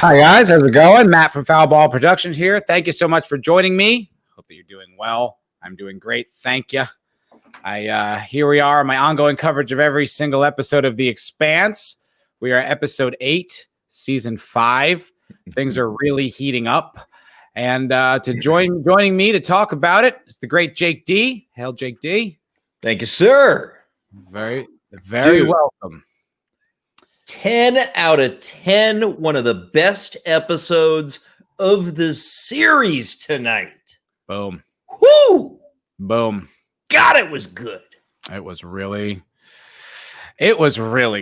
Hi, guys. How's it going? Matt from Foul Ball Productions here. Thank you so much for joining me. Hope that you're doing well. I'm doing great. Thank you. Here we are, my ongoing coverage of every single episode of The Expanse. We are at episode 8, season 5. Things are really heating up. And joining me to talk about it is the great Jake D. Hail, Jake D. Thank you, sir. Very welcome. 10 out of 10. One of the best episodes of the series tonight. Boom. Whoo! Boom. God, it was good. It was really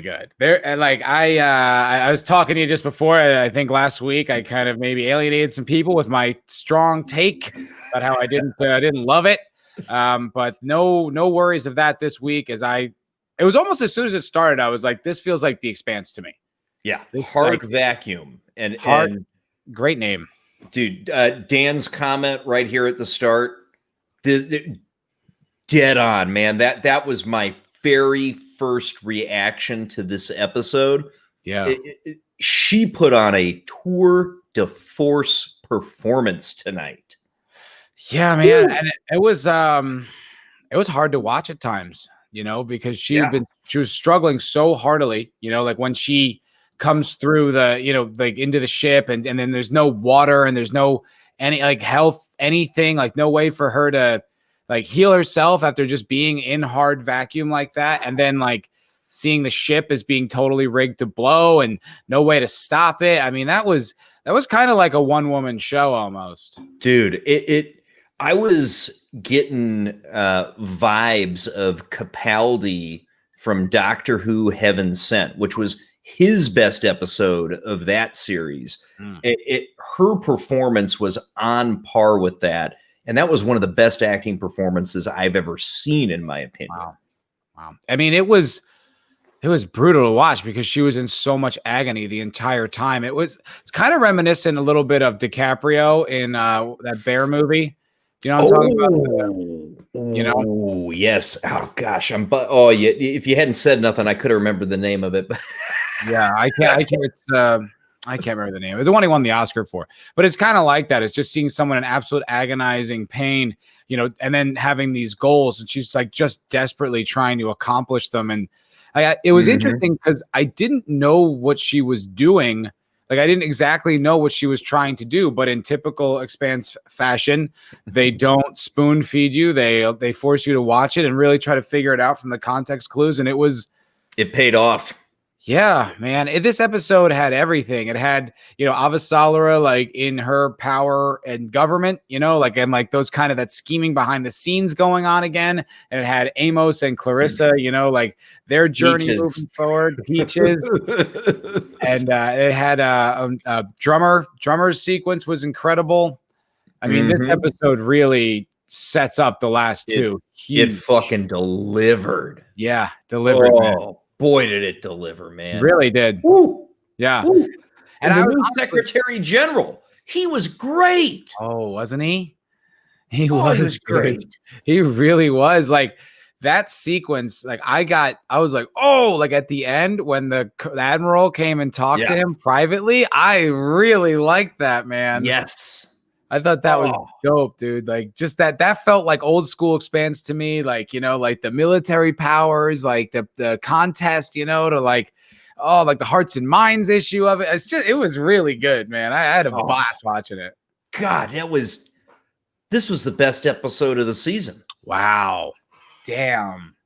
good. I was talking to you just before. I think last week I kind of maybe alienated some people with my strong take about how I didn't love it. But no worries of that this week. It was almost as soon as it started, I was like, this feels like The Expanse to me. Yeah, Hard Vacuum and great name, dude. Dan's comment right here at the start, dead on, man. That was my very first reaction to this episode. Yeah, she put on a tour de force performance tonight. Yeah, man, Woo! And it was hard to watch at times, because she was struggling so heartily, like when she comes through into the ship and then there's no water and there's no any health, anything, no way for her to heal herself after just being in hard vacuum like that. And then seeing the ship as being totally rigged to blow and no way to stop it. I mean, that was kind of like a one-woman show almost. Dude, I was getting vibes of Capaldi from Doctor Who Heaven Sent, which was his best episode of that series. Her performance was on par with that. And that was one of the best acting performances I've ever seen, in my opinion. Wow. I mean, it was brutal to watch because she was in so much agony the entire time. It's kind of reminiscent a little bit of DiCaprio in that Bear movie. Do you know what I'm talking about? Oh, yes. Oh, gosh. If you hadn't said nothing, I could have remembered the name of it. Yeah, I can't. I can't remember the name. It was the one he won the Oscar for. But it's kind of like that. It's just seeing someone in absolute agonizing pain, and then having these goals, and she's just desperately trying to accomplish them. And it was interesting because I didn't know what she was doing. I didn't exactly know what she was trying to do, but in typical Expanse fashion, they don't spoon feed you. They force you to watch it and really try to figure it out from the context clues. And it paid off. Yeah, man. This episode had everything. It had, Avasarala in her power and government, and those kind of that scheming behind the scenes going on again. And it had Amos and Clarissa, their journey moving forward, Peaches. And it had a drummer's sequence was incredible. I mean, this episode really sets up the last two. It fucking delivered. Yeah, delivered. Oh. Man. Boy, did it deliver, man. Really did. Woo. Yeah. Woo. And the new Secretary General, he was great. Oh, wasn't he? He was great. He really was. That sequence, I was like, oh, at the end when the Admiral came and talked to him privately, I really liked that, man. Yes. I thought that was dope, dude. Just that felt like old school Expanse to me. The military powers, the contest, to the hearts and minds issue of it. It was really good, man. I had a blast watching it. God, this was the best episode of the season. Wow. Damn.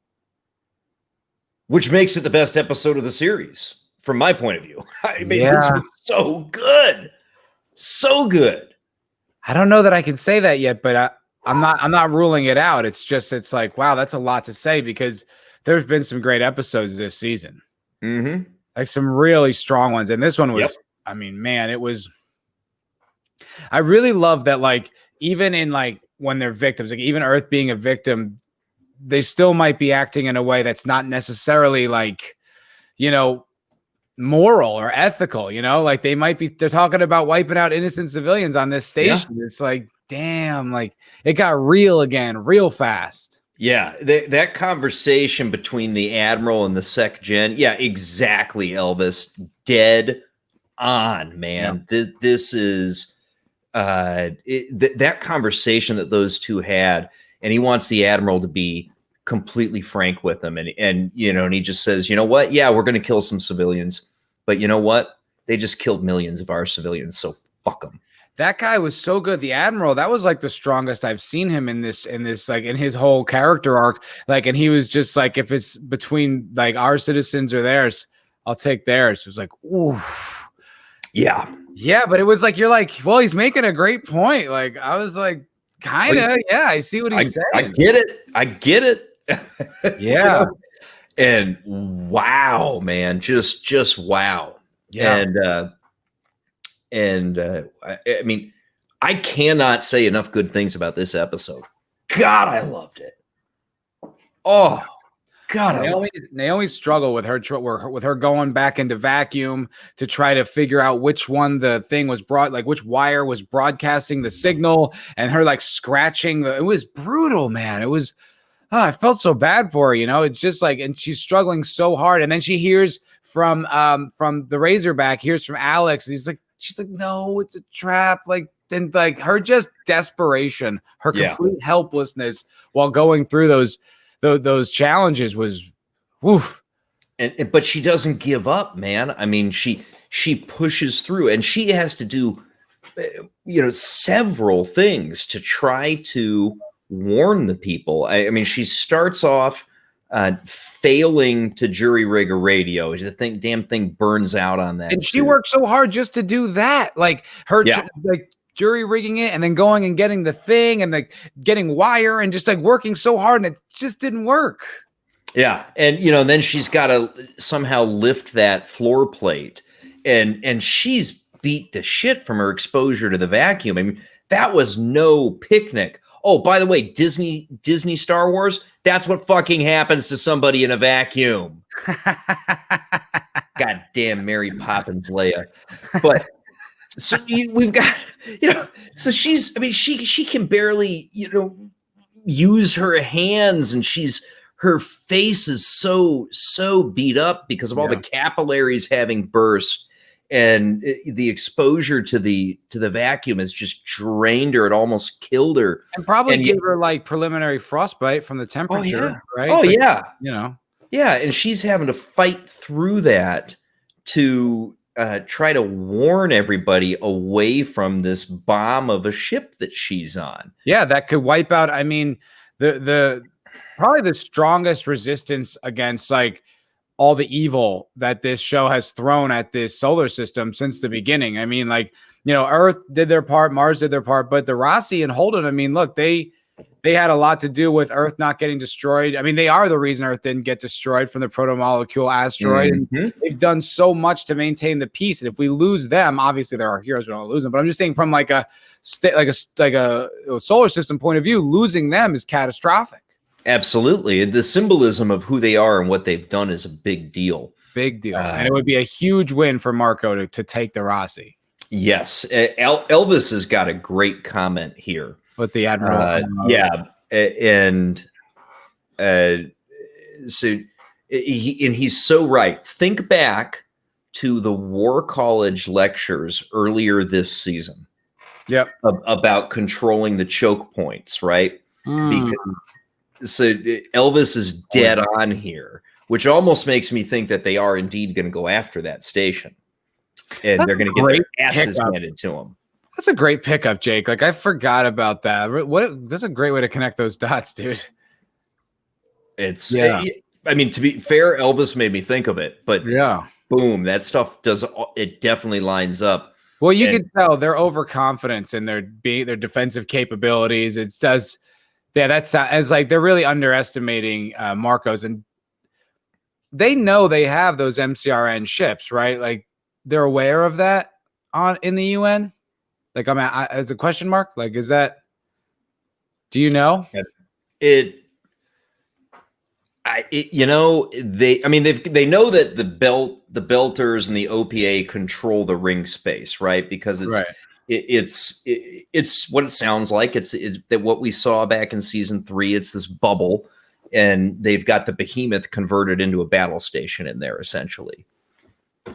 Which makes it the best episode of the series, from my point of view. I mean, this was so good. So good. I don't know that I can say that yet, but I'm not ruling it out. It's wow, that's a lot to say because there's been some great episodes this season. Some really strong ones. And this one was, I mean, man, I really love that, even in when they're victims, even Earth being a victim, they still might be acting in a way that's not necessarily moral or ethical, they're talking about wiping out innocent civilians on this station. It's damn, it got real again real fast. Yeah, that conversation between the Admiral and the Sec Gen, exactly, Elvis, dead on, man. This is that conversation that those two had, and he wants the admiral to be completely frank with him, and and he just says, you know what? Yeah, we're going to kill some civilians, but you know what? They just killed millions of our civilians, so fuck them. That guy was so good. The admiral, that was like the strongest I've seen him in this, like in his whole character arc. Like, and he was just like, if it's between like our citizens or theirs, I'll take theirs. It was like, ooh. Yeah. Yeah, but it was like, you're like, well, he's making a great point. Like, I was like, kind of, yeah, I see what he's saying. I get it. Yeah. And wow, man, just wow. Yeah. I mean, I cannot say enough good things about this episode. God, I loved it. Oh, God, Naomi's struggle with her going back into vacuum to try to figure out which one the thing was which wire was broadcasting the signal, and her like scratching. It was brutal, man. It was. I felt so bad for her. It's just like, and she's struggling so hard, and then she hears from the Razorback, hears from Alex, and she's like, no, it's a trap. Like, then like her just desperation, her complete helplessness while going through those challenges was woof. But she doesn't give up, man. I mean, she pushes through, and she has to do several things to try to warn the people. I mean, she starts off failing to jury rig a radio. The damn thing burns out on that. And she worked so hard just to do that. Like her, like jury rigging it, and then going and getting the thing, and like getting wire, and just like working so hard, and it just didn't work. Yeah, and then she's got to somehow lift that floor plate, and she's beat to shit from her exposure to the vacuum. I mean, that was no picnic. Oh, by the way, Disney Star Wars, that's what fucking happens to somebody in a vacuum. Goddamn Mary Poppins Leia. But so we've got, so she's, I mean, she can barely, use her hands, and her face is so beat up because of all the capillaries having burst. And the exposure to the vacuum has just drained her. It almost killed her, and probably gave her like preliminary frostbite from the temperature, right? Oh, like, yeah, yeah. And she's having to fight through that to try to warn everybody away from this bomb of a ship that she's on. Yeah, that could wipe out. I mean, the probably the strongest resistance against like all the evil that this show has thrown at this solar system since the beginning. I mean, like, Earth did their part, Mars did their part, but the Rossi and Holden, I mean, look, they had a lot to do with Earth not getting destroyed. I mean, they are the reason Earth didn't get destroyed from the proto-molecule asteroid. Mm-hmm. And they've done so much to maintain the peace. And if we lose them, obviously there are heroes, we don't lose them. But I'm just saying, from like a solar system point of view, losing them is catastrophic. Absolutely. The symbolism of who they are and what they've done is a big deal. Big deal. And it would be a huge win for Marco to take the Rossi. Yes. Elvis has got a great comment here. With the Admiral. Yeah. And so he's so right. Think back to the War College lectures earlier this season. Yep. About controlling the choke points, right? Because so Elvis is dead on here, which almost makes me think that they are indeed going to go after that station, and they're going to get their asses handed to them. That's a great pickup, Jake. Like, I forgot about that. That's a great way to connect those dots, dude. It's, I mean, to be fair, Elvis made me think of it, but boom, that stuff it definitely lines up. Well, you can tell their overconfidence in their defensive capabilities. It does. Yeah, it's like they're really underestimating Marcos, and they know they have those MCRN ships, right? Like, they're aware of that in the UN. Like, it's a question mark. Like, is that? Do you know? They know that the Belters and the OPA control the ring space, right? Because it's what it sounds like. It's that what we saw back in season 3. It's this bubble, and they've got the behemoth converted into a battle station in there, essentially.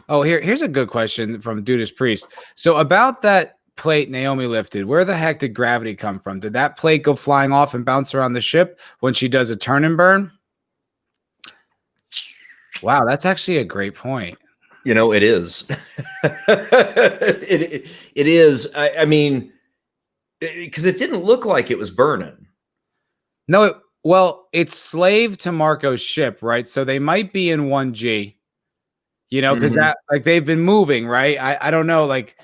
Oh, here's a good question from Judas Priest. So about that plate Naomi lifted, where the heck did gravity come from? Did that plate go flying off and bounce around the ship when she does a turn and burn? Wow, that's actually a great point. You know, it is. it is. I mean, because it didn't look like it was burning. No, it's slave to Marco's ship, right? So they might be in 1G, you know, because that like they've been moving, right? I don't know, like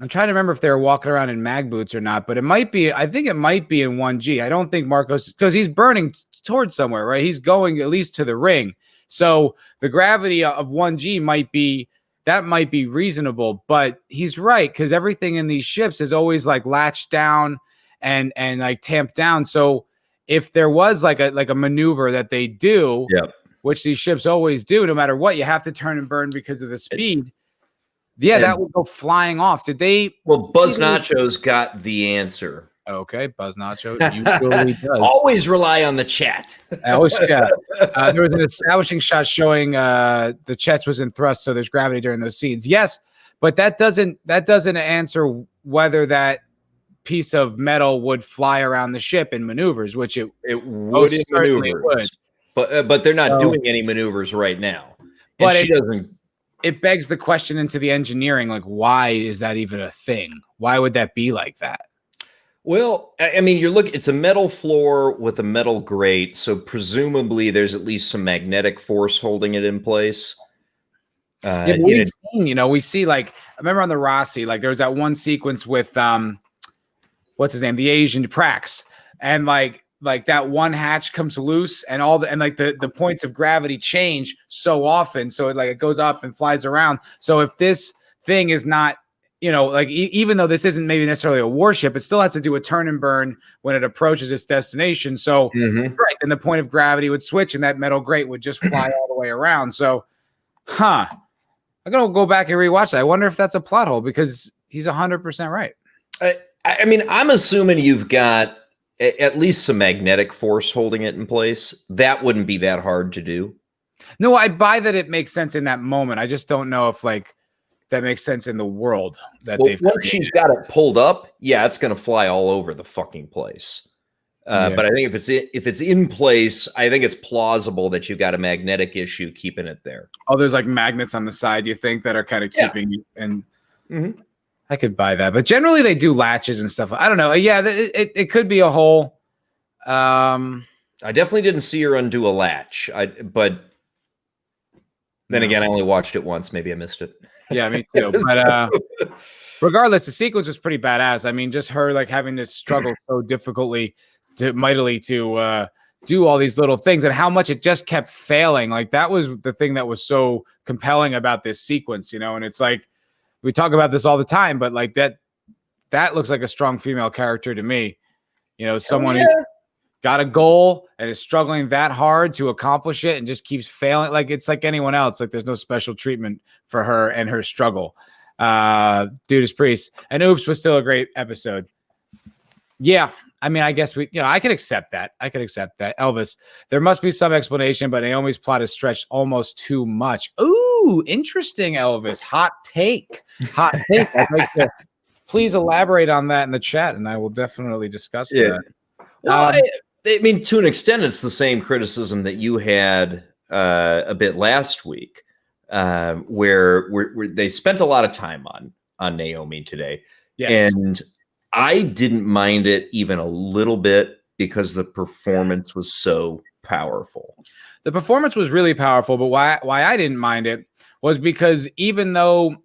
I'm trying to remember if they were walking around in mag boots or not, but it might be. I think it might be in 1G. I don't think Marco's because he's burning towards somewhere, right? He's going at least to the ring. So the gravity of 1G might be reasonable, but he's right because everything in these ships is always like latched down and like tamped down. So if there was like a maneuver that they do, which these ships always do, no matter what, you have to turn and burn because of the speed. Yeah, that would go flying off. Did they? Well, Buzz Nacho's got the answer. Okay, Buzz Nacho usually does. Always rely on the chat. I always chat. There was an establishing shot showing the Chet's was in thrust, so there's gravity during those scenes. Yes, but that doesn't answer whether that piece of metal would fly around the ship in maneuvers, which it would in maneuvers. But they're not doing any maneuvers right now. And she doesn't. It begs the question into the engineering, like, why is that even a thing? Why would that be like that? Well, I mean, it's a metal floor with a metal grate, so presumably there's at least some magnetic force holding it in place. We see like, I remember on the Rossi, like there was that one sequence with, what's his name? The Asian Prax. And like that one hatch comes loose and the points of gravity change so often. So it goes up and flies around. So if this thing is not, even though this isn't maybe necessarily a warship, it still has to do a turn and burn when it approaches its destination. So, right, then the point of gravity would switch and that metal grate would just fly all the way around. So, I'm going to go back and rewatch that. I wonder if that's a plot hole because he's 100% right. I mean, I'm assuming you've got at least some magnetic force holding it in place. That wouldn't be that hard to do. No, I buy that it makes sense in that moment. I just don't know if that makes sense in the world that they've once she's got it pulled up, yeah, it's going to fly all over the fucking place. But I think if it's in place, I think it's plausible that you've got a magnetic issue keeping it there. Oh, there's like magnets on the side, you think, that are kind of keeping and I could buy that, but generally they do latches and stuff. I don't know. Yeah, it could be a hole. I definitely didn't see her undo a latch. But then again, I only watched it once. Maybe I missed it. Yeah, me too. But regardless, the sequence was pretty badass. I mean, just her like having to struggle so mightily to do all these little things and how much it just kept failing. Like that was the thing that was so compelling about this sequence, and it's like, we talk about this all the time, but like that looks like a strong female character to me. Someone who's got a goal and is struggling that hard to accomplish it and just keeps failing. Like it's like anyone else. Like there's no special treatment for her and her struggle. Judas Priest and Oops was still a great episode. Yeah. I mean, I guess I could accept that. Elvis, there must be some explanation, but Naomi's plot is stretched almost too much. Ooh, interesting, Elvis. Hot take. I'd like to please elaborate on that in the chat, and I will definitely discuss that. Well, I mean, to an extent, it's the same criticism that you had a bit last week, where they spent a lot of time on Naomi today. Yes. And I didn't mind it even a little bit because the performance was so powerful. The performance was really powerful, but why I didn't mind it was because even though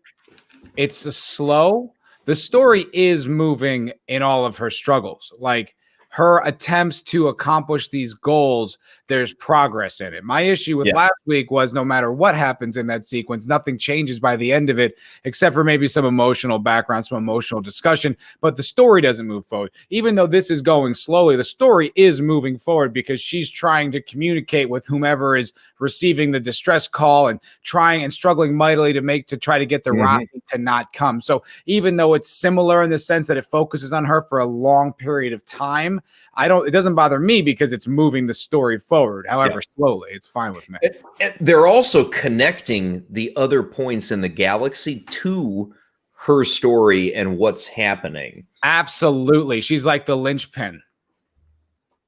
it's slow, the story is moving in all of her struggles. Like her attempts to accomplish these goals, there's progress in it. My issue with last week was no matter what happens in that sequence, nothing changes by the end of it, except for maybe some emotional background, some emotional discussion, but the story doesn't move forward. Even though this is going slowly, the story is moving forward because she's trying to communicate with whomever is receiving the distress call and trying and struggling mightily to try to get the Rossi to not come. So even though it's similar in the sense that it focuses on her for a long period of time, it doesn't bother me because it's moving the story forward. forward. However, slowly, it's fine with me. They're also connecting the other points in the galaxy to her story and what's happening. Absolutely. She's like the linchpin.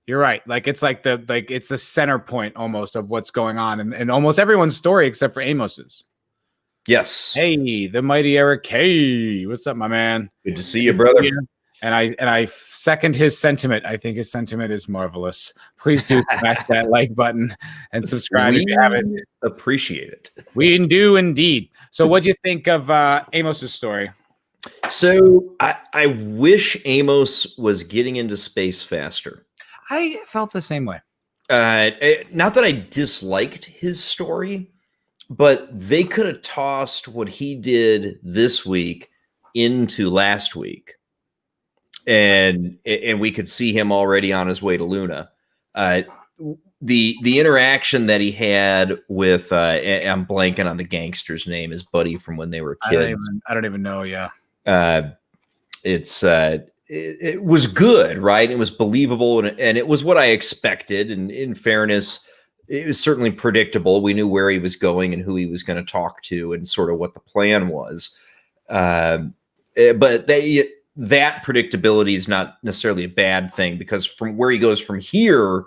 You're right. Like it's the center point almost of what's going on in almost everyone's story except for Amos's. Yes. Hey, the mighty Eric K. What's up, my man? Good to see you, brother. And I second his sentiment. I think his sentiment is marvelous. Please do smash that like button and subscribe if you haven't. Appreciate it. We do indeed. So what do you think of Amos's story? So I wish Amos was getting into space faster. I felt the same way. Not that I disliked his story, but they could have tossed what he did this week into last week. And we could see him already on his way to Luna. The interaction that he had with I'm blanking on the gangster's name, his buddy from when they were kids. I don't even know. Yeah. It was good, right? It was believable, and it was what I expected. And in fairness, it was certainly predictable. We knew where he was going and who he was going to talk to, and sort of what the plan was. But that predictability is not necessarily a bad thing, because from where he goes from here,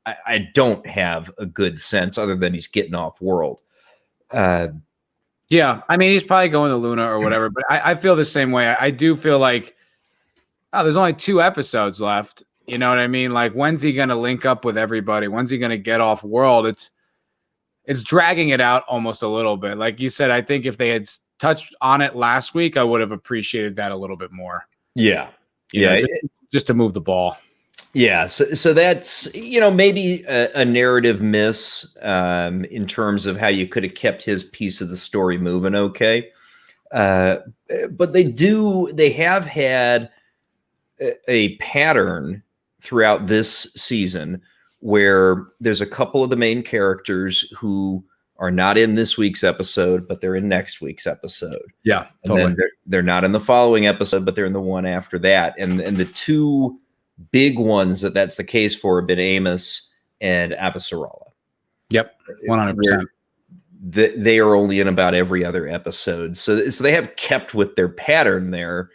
I don't have a good sense other than he's getting off world. Yeah, I mean, he's probably going to Luna or whatever, but I feel the same way. I do feel like, there's only 2 episodes left. You know what I mean? Like, when's he going to link up with everybody? When's he going to get off world? It's dragging it out almost a little bit. Like you said, I think if they had touched on it last week, I would have appreciated that a little bit more. Yeah. You know, just to move the ball. Yeah. So that's, maybe a narrative miss in terms of how you could have kept his piece of the story moving. Okay. But they have had a pattern throughout this season where there's a couple of the main characters who are not in this week's episode, but they're in next week's episode. Yeah, totally. And then they're not in the following episode, but they're in the one after that. And the 2 big ones that's the case for have been Amos and Avasarala. Yep, 100%. They are only in about every other episode. So they have kept with their pattern there.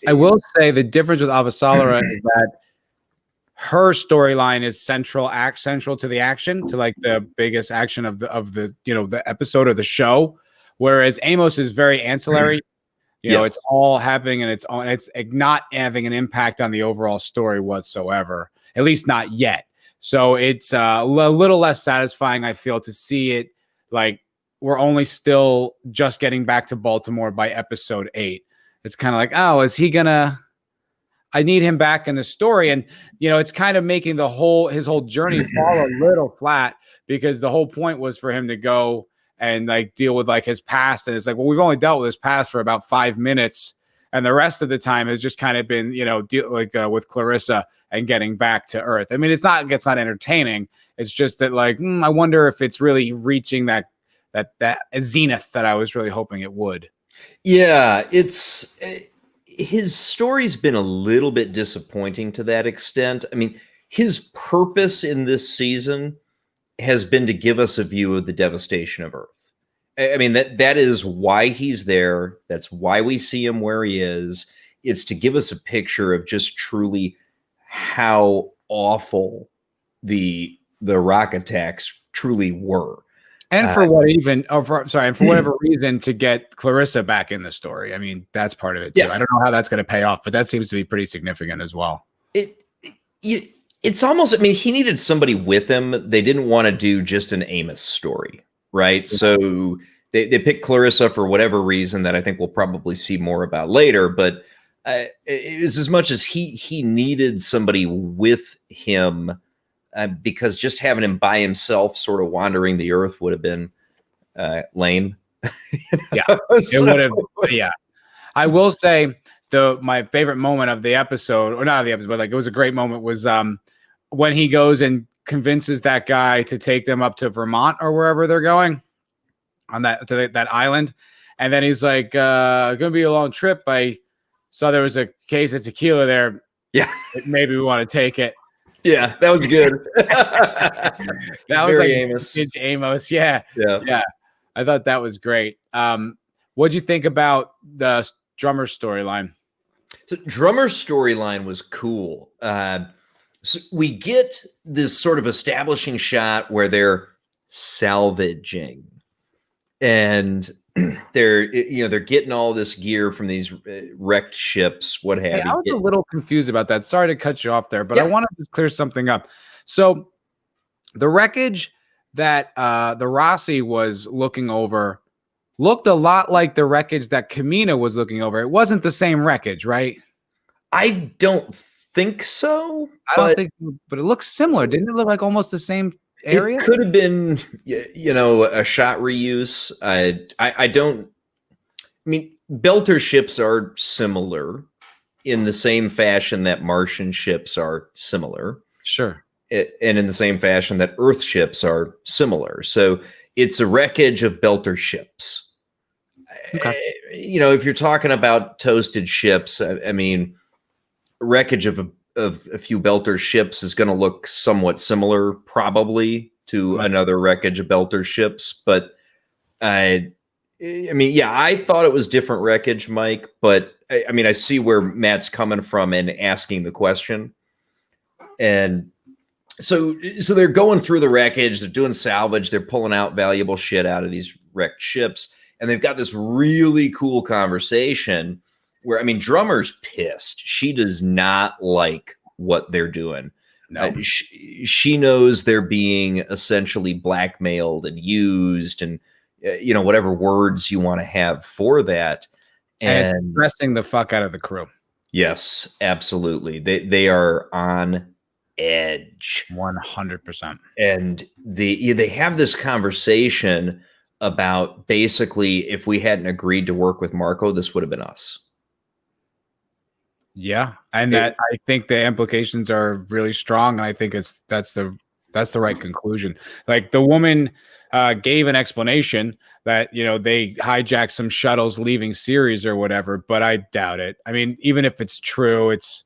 I will say the difference with Avasarala is that her storyline is central to the action, to like the biggest action of the the episode or the show, whereas Amos is very ancillary. It's all happening and it's not having an impact on the overall story whatsoever, at least not yet. So it's a little less satisfying, I feel, to see it like we're only still just getting back to Baltimore by episode 8. It's kind of like, is he gonna? I need him back in the story, and it's kind of making his whole journey fall a little flat, because the whole point was for him to go and like deal with like his past, and it's like, well, we've only dealt with his past for about 5 minutes, and the rest of the time has just kind of been with Clarissa and getting back to Earth. I mean, it's not entertaining. It's just that like I wonder if it's really reaching that zenith that I was really hoping it would. Yeah, his story's been a little bit disappointing to that extent. I mean, his purpose in this season has been to give us a view of the devastation of Earth. I mean, that is why he's there. That's why we see him where he is. It's to give us a picture of just truly how awful the rock attacks truly were. And for whatever reason, to get Clarissa back in the story. I mean, that's part of it too. Yeah. I don't know how that's going to pay off, but that seems to be pretty significant as well. It's almost, I mean, he needed somebody with him. They didn't want to do just an Amos story, right? Yeah. So they picked Clarissa for whatever reason that I think we'll probably see more about later. But it was as much as he needed somebody with him. Because just having him by himself sort of wandering the earth would have been lame. Yeah, it would have. Yeah, I will say my favorite moment of the episode, or not of the episode, but like it was a great moment, was when he goes and convinces that guy to take them up to Vermont or wherever they're going on that island. And then he's like, gonna be a long trip. I saw there was a case of tequila there. Yeah. Maybe we want to take it. Yeah, that was good. That was Very like Amos. Amos. Yeah. Yeah. Yeah. I thought that was great. What'd you think about the drummer storyline? So drummer's storyline was cool. So we get this sort of establishing shot where they're salvaging, and they're getting all this gear from these wrecked ships, what have Hey, I you. was a little confused about that. Sorry to cut you off there, but I Yeah. want to clear something up. So the wreckage that the Rossi was looking over looked a lot like the wreckage that Kamina was looking over. It wasn't the same wreckage, right? I don't think so. I don't think so, but it looks similar. Didn't it look like almost the same area? It could have been, a shot reuse. I don't. I mean, Belter ships are similar in the same fashion that Martian ships are similar. Sure. And in the same fashion that Earth ships are similar. So it's a wreckage of Belter ships. Okay. If you're talking about toasted ships, I mean, wreckage of a few Belter ships is going to look somewhat similar, probably, to another wreckage of Belter ships. But I thought it was different wreckage, Mike. But I see where Matt's coming from and asking the question. And so they're going through the wreckage, they're doing salvage, they're pulling out valuable shit out of these wrecked ships, and they've got this really cool conversation where, Drummer's pissed. She does not like what they're doing. No. She knows they're being essentially blackmailed and used, and whatever words you want to have for that. And it's stressing the fuck out of the crew. Yes, absolutely. They are on edge. 100%. And they have this conversation about, basically, if we hadn't agreed to work with Marco, this would have been us. Yeah, and I think the implications are really strong, and I think that's the right conclusion. Like, the woman gave an explanation that they hijacked some shuttles leaving Ceres or whatever, but I doubt it. I mean, even if it's true, it's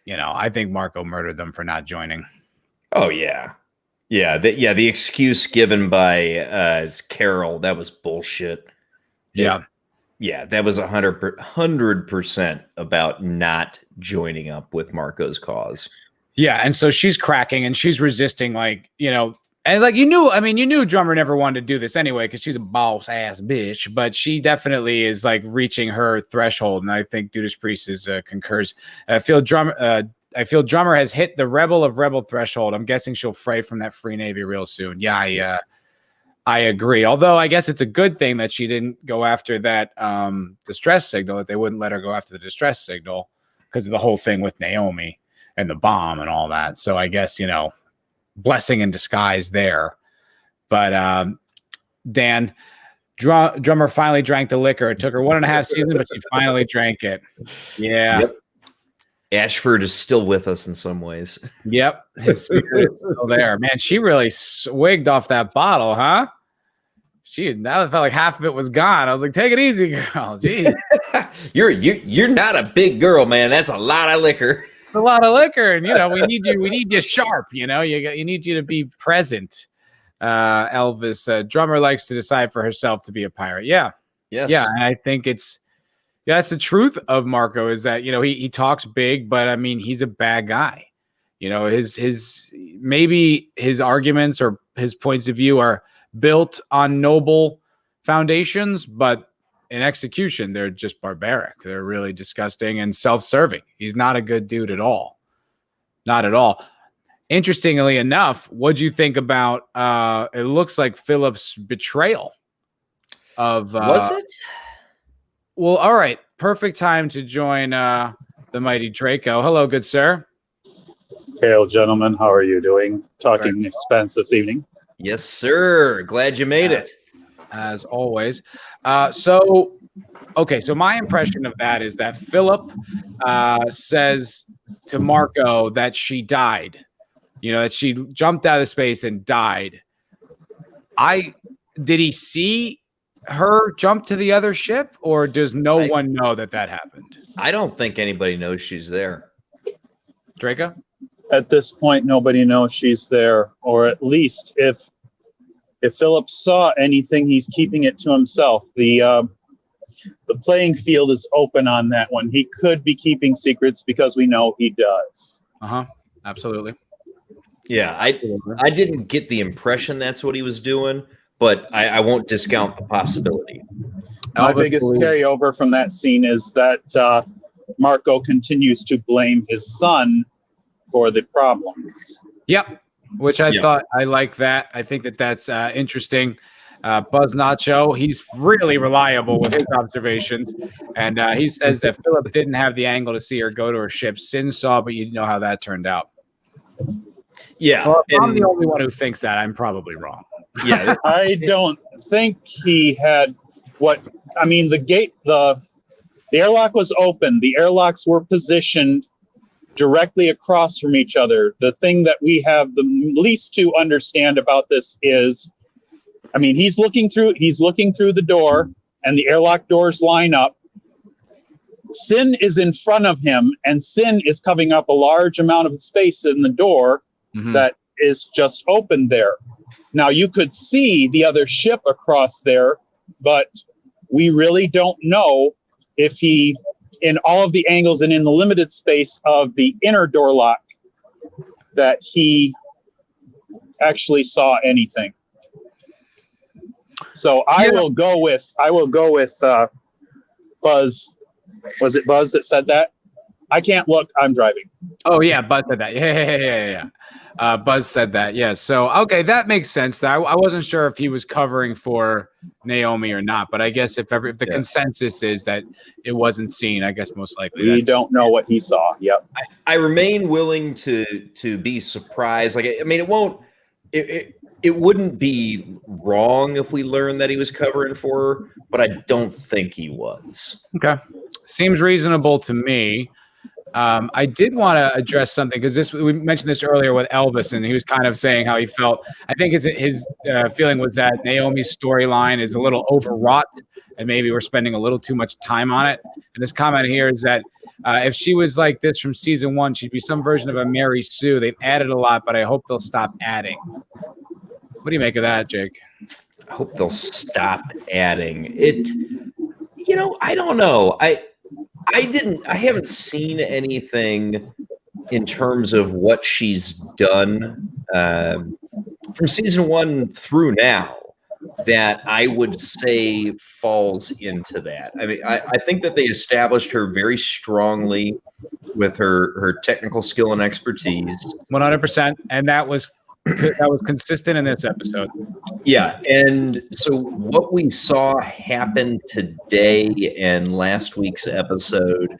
I think Marco murdered them for not joining. Oh yeah, the excuse given by Carol, that was bullshit. Yeah. Yeah, that was 100% about not joining up with Marco's cause. Yeah, and so she's cracking and she's resisting, and like you knew Drummer never wanted to do this anyway because she's a boss ass bitch, but she definitely is like reaching her threshold, and I think Judas Priest concurs. I feel Drummer has hit the rebel threshold. I'm guessing she'll fray from that Free Navy real soon. Yeah, I agree. Although I guess it's a good thing that she didn't go after that distress signal, that they wouldn't let her go after the distress signal because of the whole thing with Naomi and the bomb and all that. So I guess, blessing in disguise there. But Dan, Drummer finally drank the liquor. It took her 1.5 seasons, but she finally drank it. Yeah. Yep. Ashford is still with us in some ways. Yep. His spirit is still there. Man, she really swigged off that bottle, huh? Now it felt like half of it was gone. I was like, take it easy, girl. Jeez. You're not a big girl, man. That's a lot of liquor. A lot of liquor, and we need you sharp. You need you to be present. Elvis, Drummer likes to decide for herself to be a pirate. Yeah. Yes. Yeah. And I think that's the truth of Marco, is that, he talks big, but he's a bad guy. Maybe his arguments or his points of view are built on noble foundations, but in execution, they're just barbaric. They're really disgusting and self-serving. He's not a good dude at all. Not at all. Interestingly enough, what'd you think about, it looks like Philip's betrayal of... Was it? Well, all right. Perfect time to join the mighty Draco. Hello, good sir. Hail, gentlemen. How are you doing? Talking Expanse this evening. Yes, sir. Glad you made it. As always. So my impression of that is that Philip says to Marco that she died. That she jumped out of space and died. Did he see her jump to the other ship, or does no one know that happened? I don't think anybody knows she's there. Draco? at this point, nobody knows she's there, or at least if Philip saw anything, he's keeping it to himself. The playing field is open on that one. He could be keeping secrets because we know he does. Absolutely. Yeah, I didn't get the impression that's what he was doing, but I won't discount the possibility. My biggest carryover from that scene is that Marco continues to blame his son for the problem. Yep. Which I thought, I like that. I think that's interesting. Buzz Nacho, he's really reliable with his observations. And he says that Philip didn't have the angle to see her go to her ship. Sin saw, but you know how that turned out. Yeah. Well, if I'm the only one who thinks that, I'm probably wrong. Yeah. I don't think he had the airlock was open. The airlocks were positioned directly across from each other. The thing that we have the least to understand about this is, he's looking through the door, and the airlock doors line up. Sin is in front of him, and Sin is covering up a large amount of space in the door that is just open there. Now, you could see the other ship across there, but we really don't know if he, in all of the angles and in the limited space of the inner door lock, that he actually saw anything. So I will go with Buzz. Was it Buzz that said that? I can't look. I'm driving. Oh yeah, Buzz said that. Yeah. Buzz said that. Yeah. So okay, that makes sense. I wasn't sure if he was covering for Naomi or not, but I guess if the consensus is that it wasn't seen, I guess most likely we don't know what he saw. Yep. I remain willing to be surprised. It wouldn't be wrong if we learned that he was covering for her, but I don't think he was. Okay. Seems reasonable to me. I did want to address something because we mentioned this earlier with Elvis, and he was kind of saying how he felt. I think his feeling was that Naomi's storyline is a little overwrought, and maybe we're spending a little too much time on it. And this comment here is that if she was like this from season 1, she'd be some version of a Mary Sue. They've added a lot, but I hope they'll stop adding. What do you make of that, Jake? I hope they'll stop adding it. I don't know. I haven't seen anything in terms of what she's done from season 1 through now that I would say falls into that. I think that they established her very strongly with her technical skill and expertise. 100%. And that was consistent in this episode. Yeah, and so what we saw happen today and last week's episode,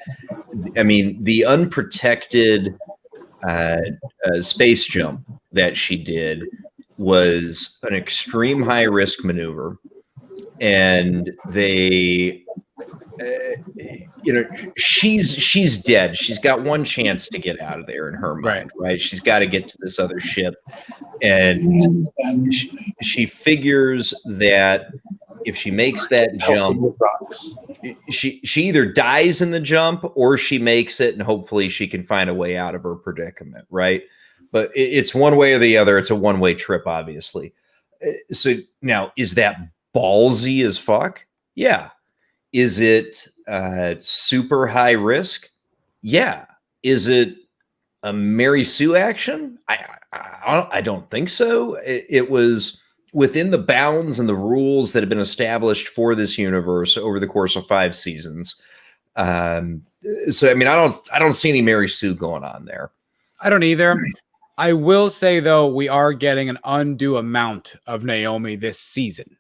the unprotected space jump that she did was an extreme high risk maneuver, and they she's dead. She's got one chance to get out of there in her mind, right? She's got to get to this other ship, and she figures that if she makes that jump, she either dies in the jump or she makes it, and hopefully she can find a way out of her predicament, right? But it's one way or the other. It's a one-way trip, obviously. So now, is that ballsy as fuck? Yeah. Is it super high risk? Yeah. Is it a Mary Sue action? I don't think so. It was within the bounds and the rules that have been established for this universe over the course of 5 seasons. So I don't see any Mary Sue going on there. I don't either. I will say though, we are getting an undue amount of Naomi this season.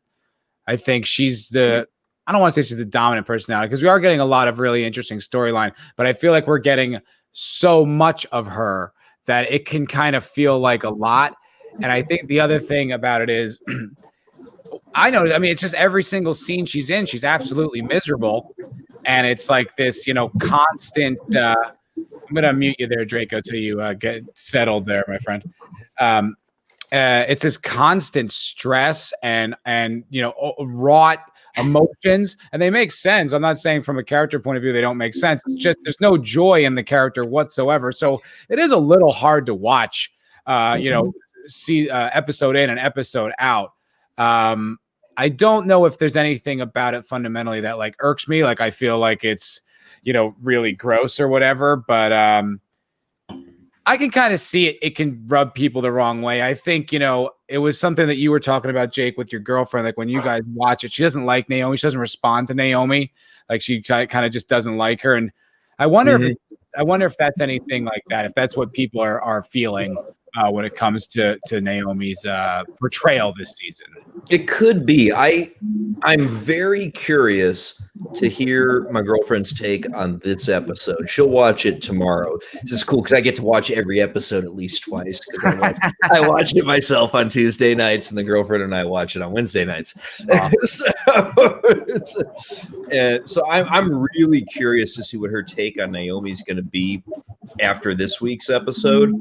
I think she's I don't want to say she's the dominant personality because we are getting a lot of really interesting storyline, but I feel like we're getting so much of her that it can kind of feel like a lot. And I think the other thing about it is, it's just every single scene she's in, she's absolutely miserable. And it's like this, constant, I'm going to mute you there, Draco, till you get settled there, my friend. It's this constant stress and wrought emotions, and they make sense. I'm not saying from a character point of view they don't make sense. It's just there's no joy in the character whatsoever. So it is a little hard to watch. See episode in and episode out. I don't know if there's anything about it fundamentally that like irks me. Like I feel like it's really gross or whatever. But I can kind of see it. It can rub people the wrong way. I think, it was something that you were talking about, Jake, with your girlfriend. Like when you guys watch it, she doesn't like Naomi. She doesn't respond to Naomi. Like she kind of just doesn't like her. And I wonder if that's anything like that. If that's what people are feeling when it comes to Naomi's portrayal this season. It could be. I'm very curious to hear my girlfriend's take on this episode. She'll watch it tomorrow. This is cool because I get to watch every episode at least twice. I watch it myself on Tuesday nights, and the girlfriend and I watch it on Wednesday nights. Awesome. So I'm really curious to see what her take on Naomi's going to be after this week's episode.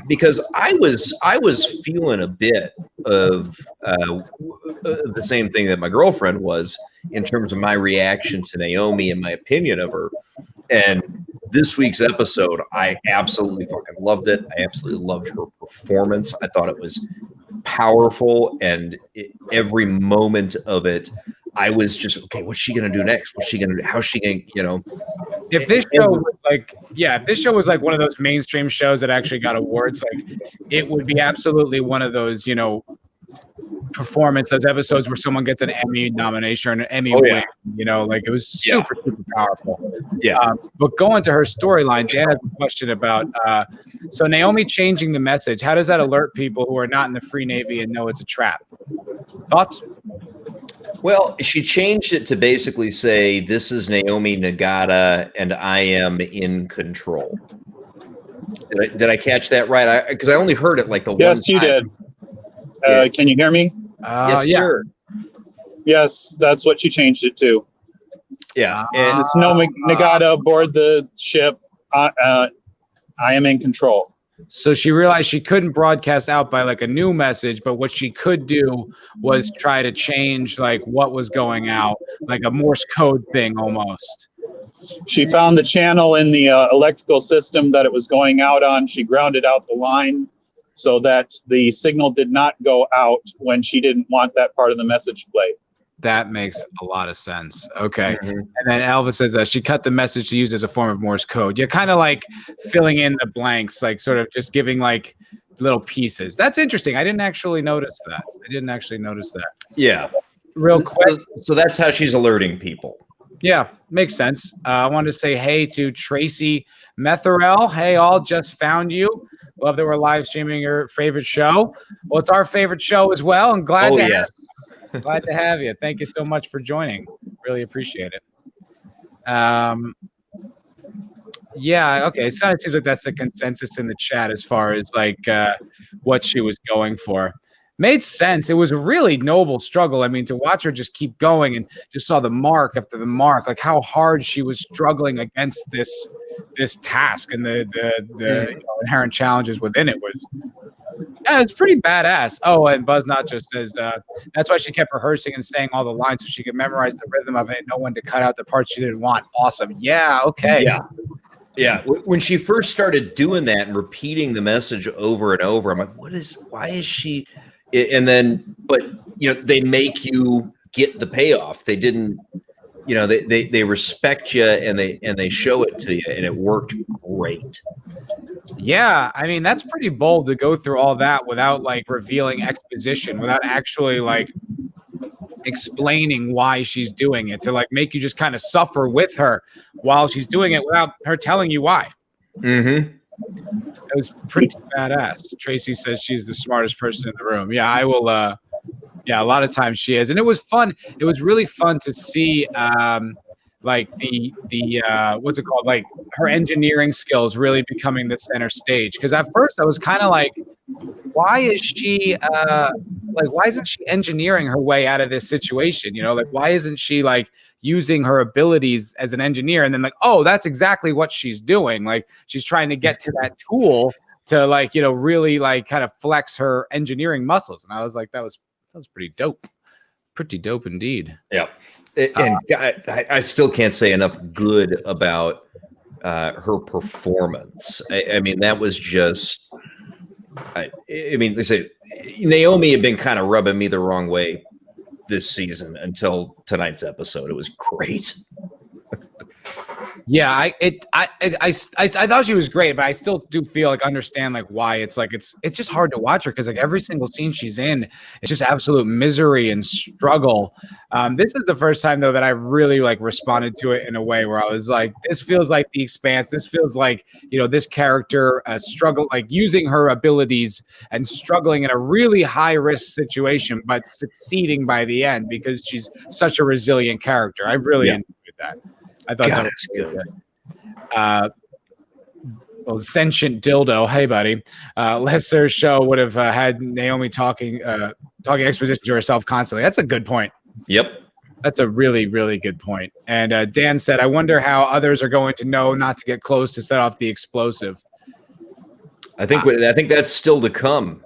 Because I was feeling a bit of the same thing that my girlfriend was in terms of my reaction to Naomi and my opinion of her. And this week's episode, I absolutely fucking loved it. I absolutely loved her performance. I thought it was powerful, and every moment of it, I was just, okay, what's she going to do next? What's she going to do? How's she going to, If this show was like one of those mainstream shows that actually got awards, like it would be absolutely one of those, those episodes where someone gets an Emmy nomination or an Emmy win, like it was super powerful. Yeah. But going to her storyline, Dan has a question about, so Naomi changing the message. How does that alert people who are not in the Free Navy and know it's a trap? Thoughts? Well, she changed it to basically say, this is Naomi Nagata and I am in control. Did I catch that right? Because I only heard it like the one time. Yes, you did. Can you hear me? Yes, yeah. sir. Yes, that's what she changed it to. Yeah. And it's Naomi Nagata aboard the ship. I am in control. So she realized she couldn't broadcast out by like a new message, but what she could do was try to change like what was going out, like a Morse code thing almost. She found the channel in the electrical system that it was going out on. She grounded out the line so that the signal did not go out when she didn't want that part of the message played. That makes a lot of sense. Okay. Mm-hmm. And then Elvis says she cut the message to use as a form of Morse code. You're kind of like filling in the blanks, like sort of just giving like little pieces. That's interesting. I didn't actually notice that. Yeah. Real quick. So that's how she's alerting people. Yeah, makes sense. I wanted to say hey to Tracy Metherell. Hey, all, just found you. Love that we're live streaming your favorite show. Well, it's our favorite show as well. I'm glad glad to have you. Thank you so much for joining. Really appreciate it. Yeah, okay. It kind of seems like that's the consensus in the chat as far as like what she was going for. Made sense. It was a really noble struggle. I mean, to watch her just keep going and just saw the mark after the mark, like how hard she was struggling against this task and the inherent challenges within it was. Yeah, it's pretty badass. Oh, and Buzz Nacho says that's why she kept rehearsing and saying all the lines so she could memorize the rhythm of it and know when to cut out the parts she didn't want. Awesome. Yeah, okay. Yeah. When she first started doing that and repeating the message over and over, I'm like, why is she? And then, but, they make you get the payoff. They didn't, they respect you and they show it to you, and it worked great. Yeah, I mean, that's pretty bold to go through all that without like revealing exposition, without actually like explaining why she's doing it, to like make you just kind of suffer with her while she's doing it without her telling you why. Mm-hmm. It was pretty badass. Tracy says she's the smartest person in the room. Yeah, I will. Yeah, a lot of times she is, and it was fun. It was really fun to see. Like the what's it called? Like her engineering skills really becoming the center stage. Because at first I was kind of like, why is she why isn't she engineering her way out of this situation? Like why isn't she like using her abilities as an engineer? And then like, oh, that's exactly what she's doing. Like she's trying to get to that tool to like, really like kind of flex her engineering muscles. And I was like, that was pretty dope. Pretty dope indeed. Yeah. And I still can't say enough good about her performance. I mean, that was just, I mean, they say Naomi had been kind of rubbing me the wrong way this season until tonight's episode. It was great. Yeah, I thought she was great, but I still do feel like understand like why it's just hard to watch her because like every single scene she's in, it's just absolute misery and struggle. This is the first time though that I really like responded to it in a way where I was like, this feels like The Expanse. This feels like this character struggle like using her abilities and struggling in a really high risk situation, but succeeding by the end because she's such a resilient character. I really enjoyed that. I thought that was good. Sentient dildo. Hey, buddy. Lesser show would have had Naomi talking exposition to herself constantly. That's a good point. Yep. That's a really, really good point. And Dan said, I wonder how others are going to know not to get close to set off the explosive. I think that's still to come.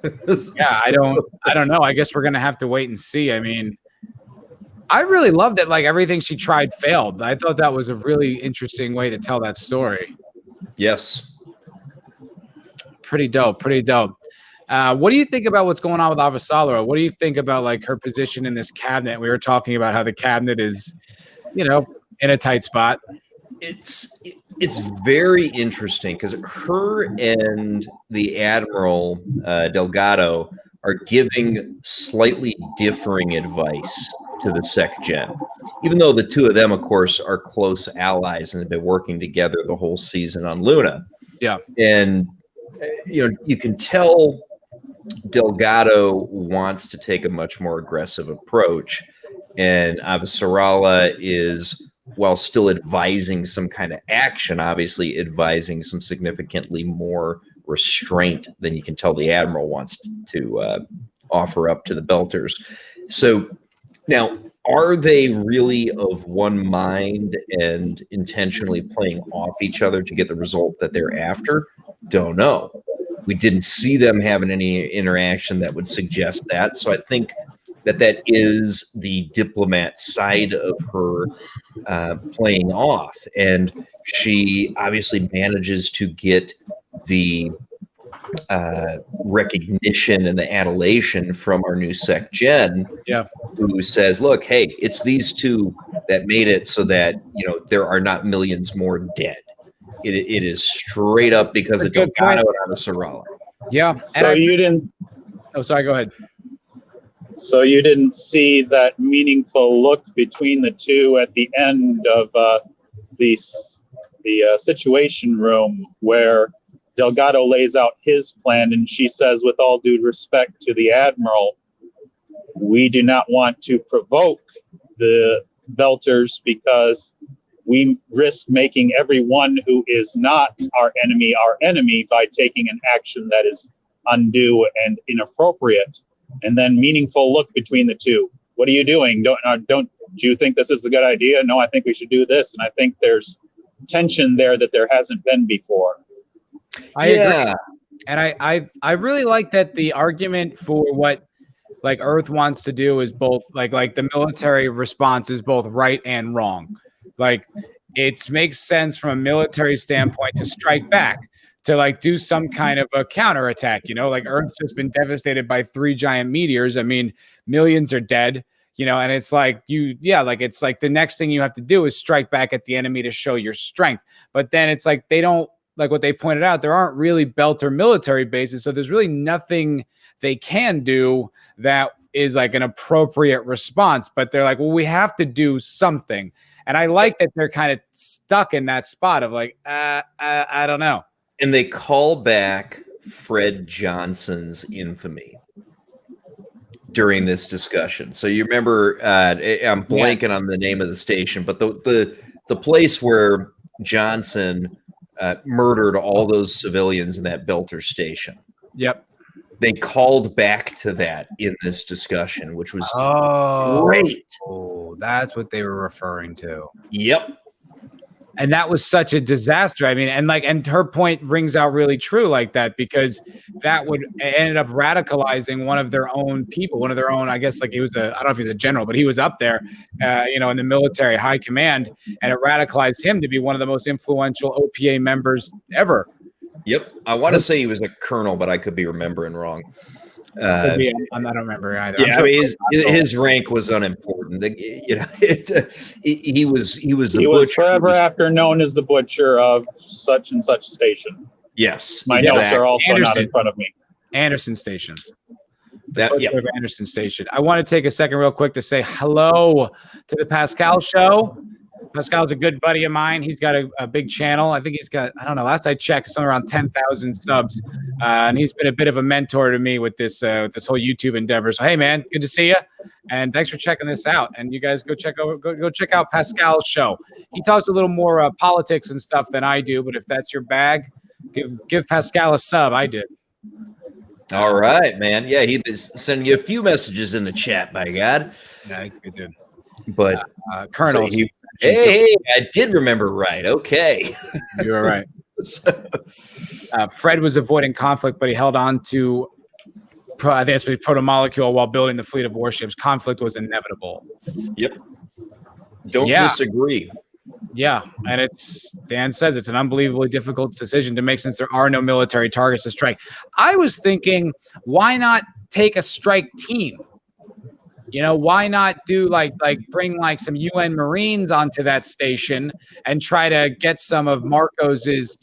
Yeah, I don't know. I guess we're going to have to wait and see. I mean, I really loved that like everything she tried failed. I thought that was a really interesting way to tell that story. Yes. Pretty dope. What do you think about what's going on with Avasarala? What do you think about like her position in this cabinet? We were talking about how the cabinet is, in a tight spot. It's very interesting because her and the Admiral Delgado are giving slightly differing advice to the Sec Gen, even though the two of them, of course, are close allies and have been working together the whole season on Luna. Yeah, and you can tell Delgado wants to take a much more aggressive approach, and Avasarala is, while still advising some kind of action, obviously advising some significantly more restraint than you can tell the Admiral wants to offer up to the Belters. So now, are they really of one mind and intentionally playing off each other to get the result that they're after? Don't know. We didn't see them having any interaction that would suggest that. So I think that is the diplomat side of her playing off. And she obviously manages to get the recognition and the adulation from our new Sec Gen, who says, look, hey, it's these two that made it so that there are not millions more dead. It is straight up because of Delgado and Avasarala. Yeah. So you didn't. Oh, sorry. Go ahead. So you didn't see that meaningful look between the two at the end of the situation room where Delgado lays out his plan, and she says, with all due respect to the Admiral, we do not want to provoke the Belters because we risk making everyone who is not our enemy by taking an action that is undue and inappropriate. And then meaningful look between the two. What are you doing? Do you think this is a good idea? No, I think we should do this. And I think there's tension there that there hasn't been before. I agree. And I really like that the argument for what like Earth wants to do is both like the military response is both right and wrong. Like it makes sense from a military standpoint to strike back, to like do some kind of a counterattack, like Earth's just been devastated by 3 giant meteors. I mean, millions are dead, and it's like it's like the next thing you have to do is strike back at the enemy to show your strength. But then it's like they don't, like what they pointed out, there aren't really Belter military bases. So there's really nothing they can do that is like an appropriate response. But they're like, well, we have to do something. And I like that they're kind of stuck in that spot of like, I don't know. And they call back Fred Johnson's infamy during this discussion. So you remember, I'm blanking on the name of the station, but the place where Johnson murdered all those civilians in that Belter station. Yep. They called back to that in this discussion, which was great. Oh, that's what they were referring to. Yep. And that was such a disaster. I mean, and her point rings out really true like that, because that ended up radicalizing one of their own people, one of their own, I guess, like I don't know if he's a general, but he was up there, in the military high command, and it radicalized him to be one of the most influential OPA members ever. Yep. I want to say he was a colonel, but I could be remembering wrong. I don't remember either. Yeah, his rank was unimportant. He was forever after known as the butcher of such and such station. Yes, my notes are also not in front of me. Anderson Station. Anderson Station. I want to take a second real quick to say hello to the Pascal Show. Pascal's a good buddy of mine. He's got a big channel. I think he's got, I don't know, last I checked, somewhere around 10,000 subs. And he's been a bit of a mentor to me with this whole YouTube endeavor. So, hey, man, good to see you. And thanks for checking this out. And you guys go check out Pascal's show. He talks a little more politics and stuff than I do. But if that's your bag, give Pascal a sub. I did. All right, man. Yeah, he was sending you a few messages in the chat, by God. Yeah, he's a good dude. But Colonel. So hey, I did remember right. Okay. You were right. Fred was avoiding conflict, but he held on to, I think it's proto-molecule while building the fleet of warships. Conflict was inevitable. Yep. Don't disagree. Yeah, and Dan says it's an unbelievably difficult decision to make since there are no military targets to strike. I was thinking, why not take a strike team? Why not do bring some UN Marines onto that station and try to get some of Marcos's,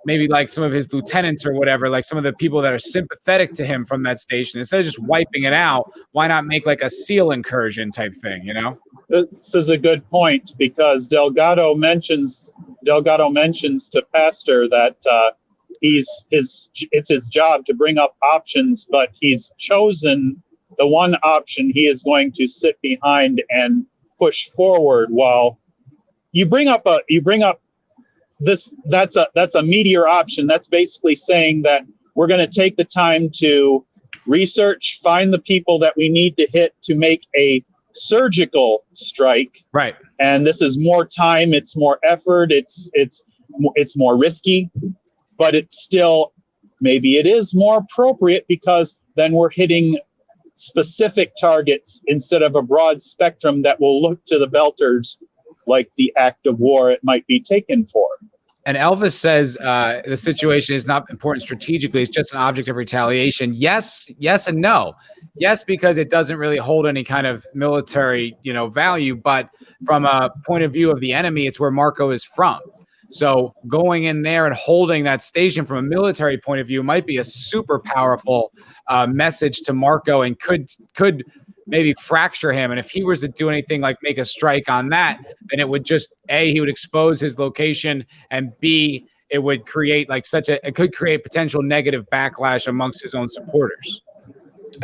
maybe some of his lieutenants or whatever, some of the people that are sympathetic to him from that station. Instead of just wiping it out, why not make a SEAL incursion type thing, This is a good point, because Delgado mentions to Pastor that it's his job to bring up options, but he's chosen the one option he is going to sit behind and push forward. While you bring up this, that's a meteor option. That's basically saying that we're going to take the time to research, find the people that we need to hit to make a surgical strike. Right. And this is more time, it's more effort, it's more risky, but it's still, maybe it is more appropriate, because then we're hitting specific targets instead of a broad spectrum that will look to the Belters like the act of war it might be taken for. And Elvis says the situation is not important strategically. It's just an object of retaliation. Yes, and no. Yes, because it doesn't really hold any kind of military, value. But from a point of view of the enemy, it's where Marco is from. So going in there and holding that station from a military point of view might be a super powerful message to Marco, and could maybe fracture him. And if he was to do anything like make a strike on that, then it would just, A, he would expose his location, and B, it would create it could create potential negative backlash amongst his own supporters.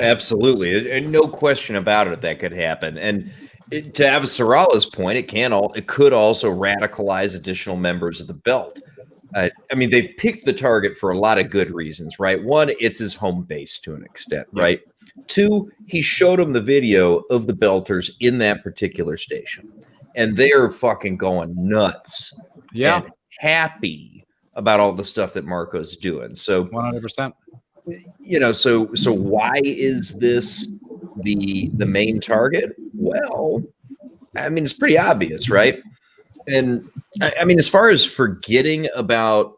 Absolutely. And no question about it that could happen. And to Avasarala's point, it could also radicalize additional members of the belt. They've picked the target for a lot of good reasons, right? One, it's his home base to an extent, right? Two, he showed him the video of the Belters in that particular station, and they're fucking going nuts. Yeah. And happy about all the stuff that Marco's doing. So 100%. So why is this the main target? Well, it's pretty obvious, right? And as far as forgetting about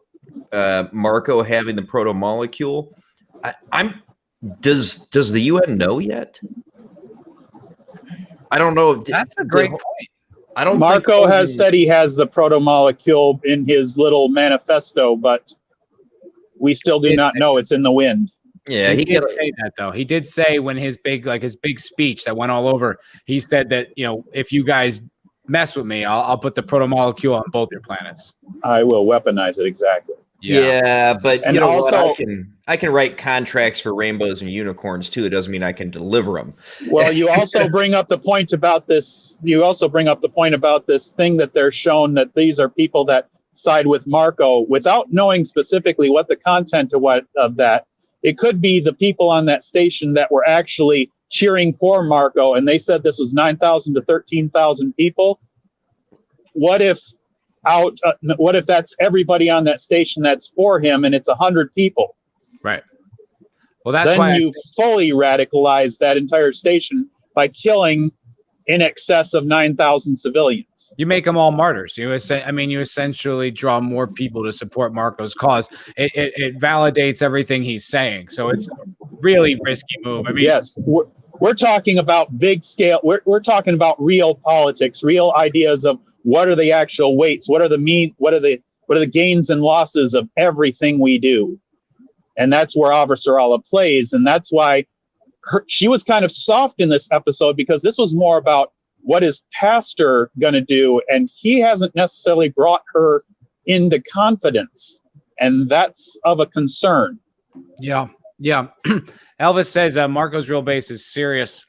Marco having the proto molecule, does the UN know yet? I don't know. That's a great point. I don't. Marco has said he has the proto molecule in his little manifesto, but we still do not know. It's in the wind. Yeah, he did say that, though. He did say when his big speech that went all over, he said that, if you guys mess with me, I'll put the proto molecule on both your planets. I will weaponize it. Exactly. Yeah, but and also, I can write contracts for rainbows and unicorns too. It doesn't mean I can deliver them. Well, you also bring up the point about this. You also bring up the point about this thing that they're shown that these are people that side with Marco without knowing specifically what the content of that. It could be the people on that station that were actually cheering for Marco, and they said this was 9,000 to 13,000 people. What if out? What if that's everybody on that station that's for him, and it's 100 people? Right. Well, that's then why you fully radicalize that entire station by killing in excess of 9,000 civilians. you make them all martyrs. You essentially draw more people to support Marco's cause. It validates everything he's saying. So it's a really risky move. I mean, yes, we're talking about big scale. We're talking about real politics, real ideas of what are the actual weights, what are the gains and losses of everything we do. And that's where Avasarala plays. And that's why she was kind of soft in this episode, because this was more about what is Pastor going to do. And he hasn't necessarily brought her into confidence. And that's of a concern. Yeah. Elvis says Marco's real base is series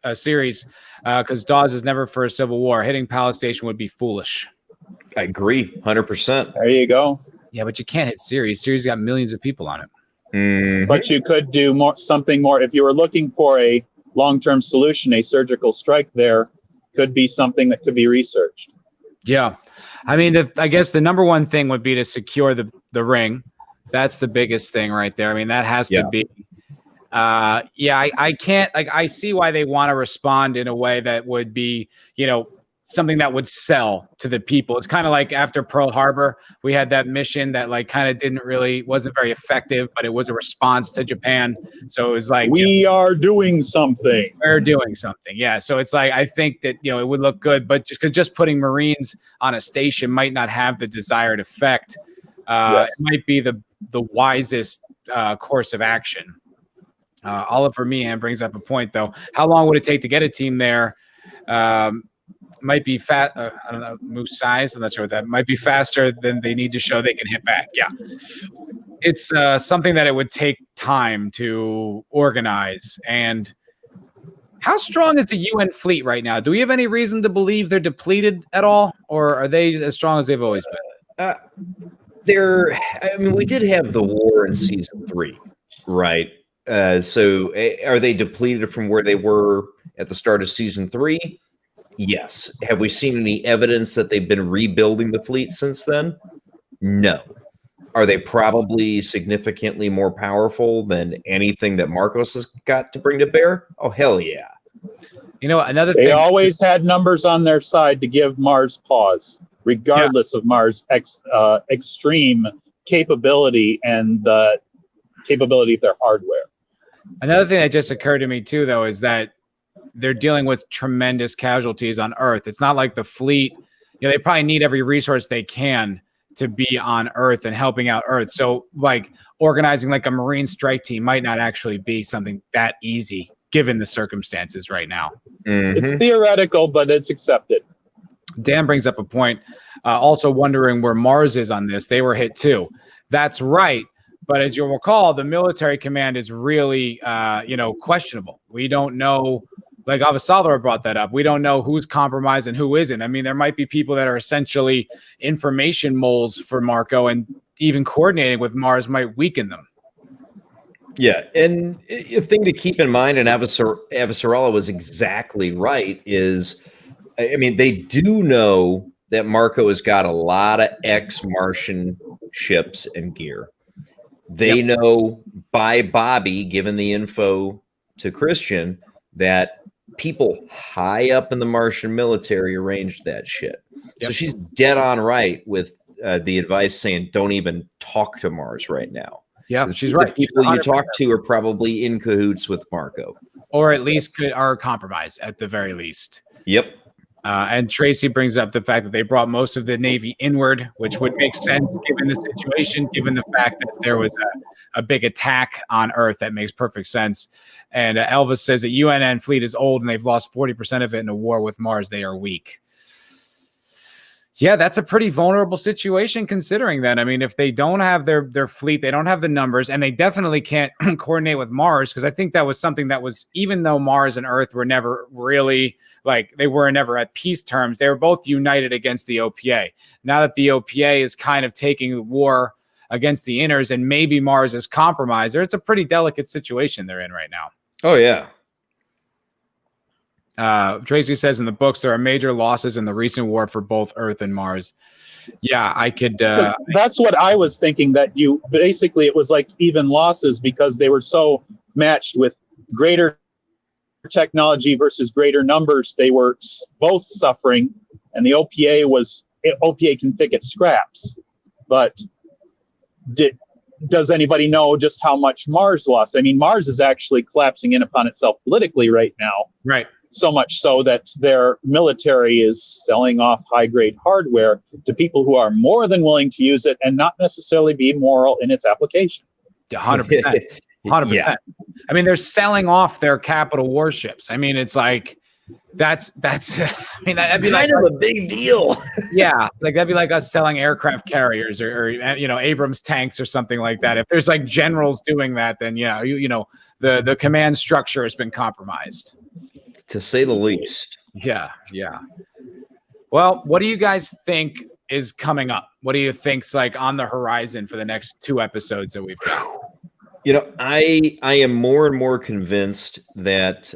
because Dawes is never for a civil war. Hitting Palace Station would be foolish. I agree, 100%. There you go. Yeah, but you can't hit Ceres. Ceres got millions of people on it. Mm-hmm. But you could do something more. If you were looking for a long-term solution, a surgical strike there could be something that could be researched. Yeah. I mean, I guess the number one thing would be to secure the ring. That's the biggest thing right there. I mean, that has to be. I can't, I see why they want to respond in a way that would be, something that would sell to the people. It's kind of like after Pearl Harbor, we had that mission that wasn't very effective, but it was a response to Japan. So it was like, we are doing something. We're doing something. Yeah. So it's like, I think that, it would look good, but just putting Marines on a station might not have the desired effect. It might be the wisest course of action. Oliver Meehan brings up a point, though. How long would it take to get a team there? Might be fat. I don't know, move size. I'm not sure what that might be faster than they need to show they can hit back. Yeah, it's something that it would take time to organize. And how strong is the UN fleet right now? Do we have any reason to believe they're depleted at all, or are they as strong as they've always been? We did have the war in season 3, right? So are they depleted from where they were at the start of season 3? Yes. Have we seen any evidence that they've been rebuilding the fleet since then? No. Are they probably significantly more powerful than anything that Marcos has got to bring to bear? Oh, hell yeah. Another thing. They thing. always had numbers on their side to give Mars pause, regardless of Mars' extreme capability and the capability of their hardware. Another thing that just occurred to me, too, though, is that they're dealing with tremendous casualties on Earth. It's not like the fleet, they probably need every resource they can to be on Earth and helping out Earth. So organizing a Marine strike team might not actually be something that easy given the circumstances right now. Mm-hmm. It's theoretical, but it's accepted. Dan brings up a point. Also wondering where Mars is on this. They were hit too. That's right. But as you'll recall, the military command is really, questionable. We don't know. Like Avasarala brought that up. We don't know who's compromised and who isn't. I mean, there might be people that are essentially information moles for Marco, and even coordinating with Mars might weaken them. Yeah, and a thing to keep in mind, and Avasarala was exactly right, is, they do know that Marco has got a lot of ex-Martian ships and gear. They know by Bobby, given the info to Christian, that people high up in the Martian military arranged that shit. Yep. So she's dead on right with the advice saying, don't even talk to Mars right now. Yeah, she's right. The people you talk to are probably in cahoots with Marco. Or at least are compromised at the very least. Yep. And Tracy brings up the fact that they brought most of the Navy inward, which would make sense given the situation, given the fact that there was a big attack on Earth. That makes perfect sense. And Elvis says that UNN fleet is old and they've lost 40% of it in a war with Mars. They are weak. Yeah, that's a pretty vulnerable situation considering that. I mean, if they don't have their fleet, they don't have the numbers, and they definitely can't coordinate with Mars, because I think that was something that was, even though Mars and Earth were never really, they were never at peace terms, they were both united against the OPA. Now that the OPA is kind of taking the war against the inners and maybe Mars is compromised, it's a pretty delicate situation they're in right now. Oh, yeah. Tracy says in the books there are major losses in the recent war for both Earth and Mars. Yeah, I could. That's what I was thinking. That you basically it was like even losses because they were so matched with greater technology versus greater numbers. They were both suffering, and the OPA can pick at scraps. But does anybody know just how much Mars lost? I mean, Mars is actually collapsing in upon itself politically right now. Right. So much so that their military is selling off high-grade hardware to people who are more than willing to use it and not necessarily be moral in its application. 100%. 100%. Yeah. I mean, they're selling off their capital warships. I mean, it's like that's I mean, that'd be kind like of a big deal. Yeah, like that'd be like us selling aircraft carriers or Abrams tanks or something like that. If there's like generals doing that, then the command structure has been compromised, to say the least. Yeah. Well, what do you guys think is coming up? What do you think's like on the horizon for the next 2 episodes that we've got? I am more and more convinced that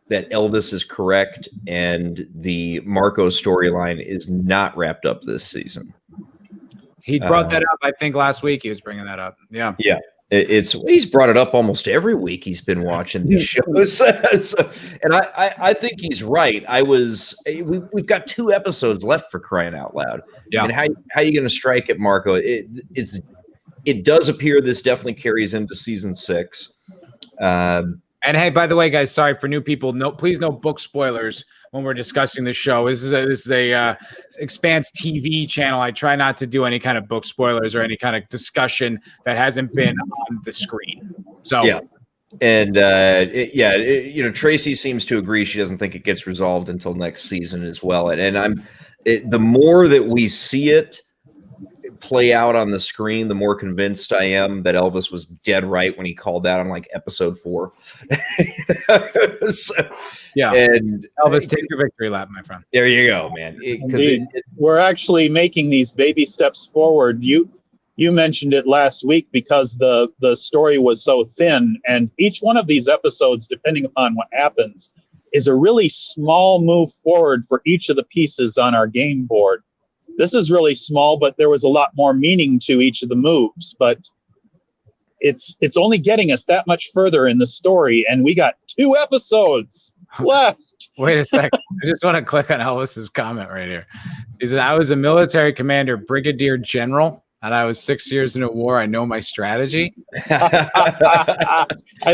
that Elvis is correct and the Marco storyline is not wrapped up this season. He brought that up, I think, last week. He was bringing that up. Yeah. He's brought it up almost every week he's been watching these shows. And I think he's right. We've got 2 episodes left, for crying out loud. Yeah. And how are you going to strike at Marco? It does appear this definitely carries into season 6. And hey, by the way, guys, sorry for new people. Please no book spoilers when we're discussing the show. This is a Expanse TV channel. I try not to do any kind of book spoilers or any kind of discussion that hasn't been on the screen. So yeah, and Tracy seems to agree. She doesn't think it gets resolved until next season as well. And the more that we see it play out on the screen, the more convinced I am that Elvis was dead right when he called that on like episode 4. Yeah, and Elvis, take your victory lap, my friend. There you go, man. We're actually making these baby steps forward. You mentioned it last week because the story was so thin, and each one of these episodes, depending upon what happens, is a really small move forward for each of the pieces on our game board. This is really small, but there was a lot more meaning to each of the moves. But it's only getting us that much further in the story, and we got 2 episodes left. Wait a second. I just want to click on Elvis's comment right here. He said, I was a military commander, brigadier general, and I was 6 years in a war. I know my strategy. I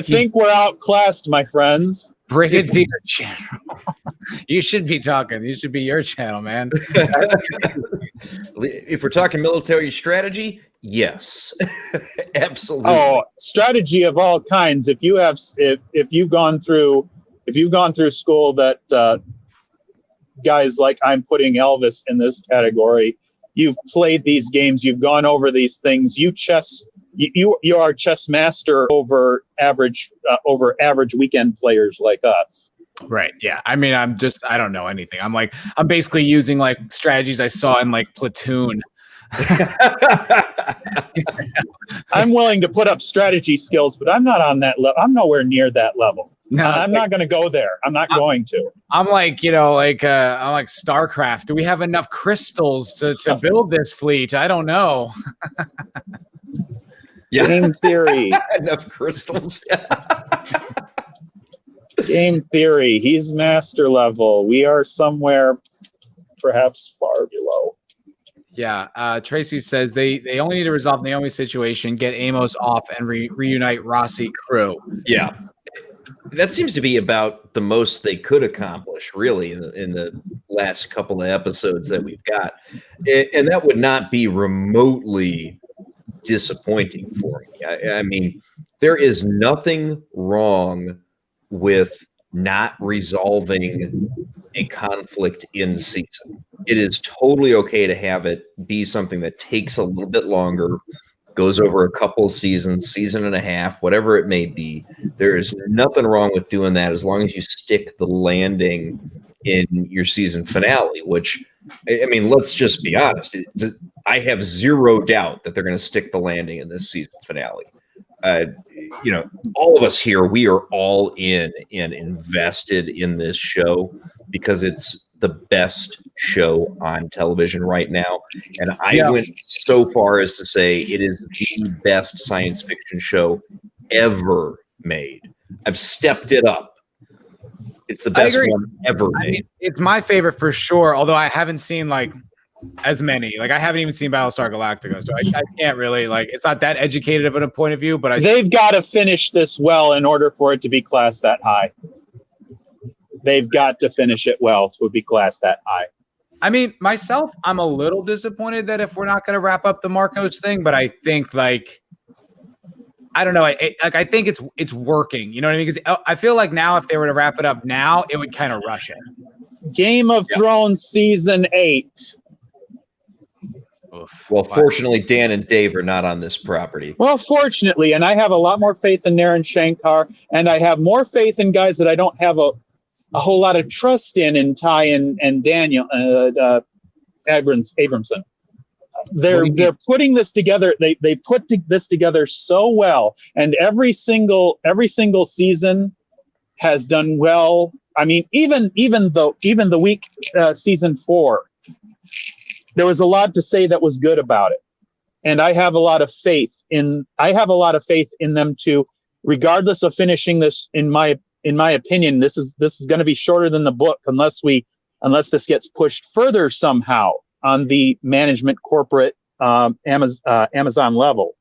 think we're outclassed, my friends. Brigadier General. You should be talking. You should be your channel, man. If we're talking military strategy, yes. Absolutely. Oh, strategy of all kinds. If you've gone through school, that guys like I'm putting Elvis in this category. You've played these games, you've gone over these things. You are chess master over average weekend players like us. Right. Yeah. I mean, I don't know anything. I'm basically using like strategies I saw in like Platoon. I'm willing to put up strategy skills, but I'm not on that level. I'm nowhere near that level. No, I'm not going to go there. I'm not going to. I'm like, I'm like StarCraft. Do we have enough crystals to build this fleet? I don't know. Yeah. Game theory. Enough crystals. Game theory. He's master level. We are somewhere perhaps far below. Yeah. Tracy says they only need to resolve Naomi's situation, get Amos off, and reunite Rossi crew. Yeah. That seems to be about the most they could accomplish, really, in the last couple of episodes that we've got. And that would not be remotely disappointing for me. I mean, there is nothing wrong with not resolving a conflict in season. It is totally okay to have it be something that takes a little bit longer, goes over a couple of seasons, season and a half, whatever it may be. There is nothing wrong with doing that as long as you stick the landing in your season finale, which, I mean, let's just be honest. I have zero doubt that they're going to stick the landing in this season finale. all of us here, we are all in and invested in this show because it's the best show on television right now. And I went so far as to say it is the best science fiction show ever made. I've stepped it up. It's the best one ever made. mean, it's my favorite for sure, although I haven't seen like as many. Like I haven't even seen Battlestar Galactica, so I can't really it's not that educated of a point of view, but they've got to finish this well in order for it to be classed that high. They've got to finish it well to be classed that high. I mean, myself, I'm a little disappointed that if we're not going to wrap up the Marcos thing, but I think I don't know. I think it's working. You know what I mean? Because I feel like now, if they were to wrap it up now, it would kind of rush it. Game of Thrones season 8. Oof. Well, fortunately, Dan and Dave are not on this property. Well, fortunately, and I have a lot more faith in Naren Shankar, and I have more faith in guys that I don't have a whole lot of trust in Ty and Daniel Abramson. They're putting this together. They put this together so well, and every single season has done well. I mean, even the week season 4, there was a lot to say that was good about it, and I have a lot of faith in them to, regardless of finishing this. In my opinion, this is going to be shorter than the book unless this gets pushed further somehow on the management corporate Amazon level.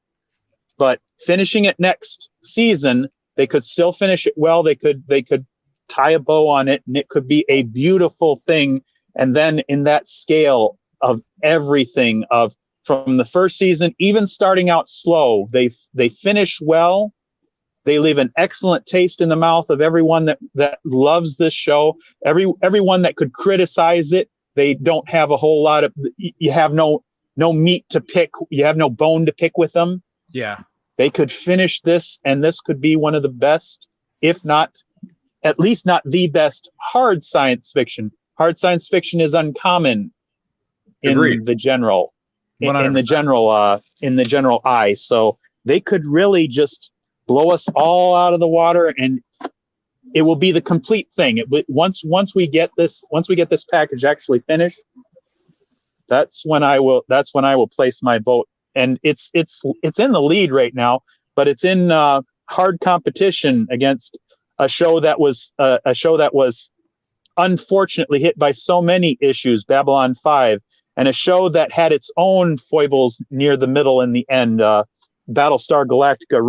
But finishing it next season, they could still finish it well. They could tie a bow on it, and it could be a beautiful thing. And then in that scale of everything from the first season, even starting out slow, they finish well. They leave an excellent taste in the mouth of everyone that loves this show. Everyone that could criticize it, they don't have a whole lot of. You have no meat to pick. You have no bone to pick with them. Yeah, they could finish this, and this could be one of the best, if not, at least not the best, hard science fiction. Hard science fiction is uncommon in the general, in the general eye. So they could really just blow us all out of the water, and it will be the complete thing. Once we get this package actually finished, that's when I will place my vote. And it's in the lead right now, but it's in hard competition against a show that was unfortunately hit by so many issues, Babylon 5, and a show that had its own foibles near the middle and the end. Battlestar Galactica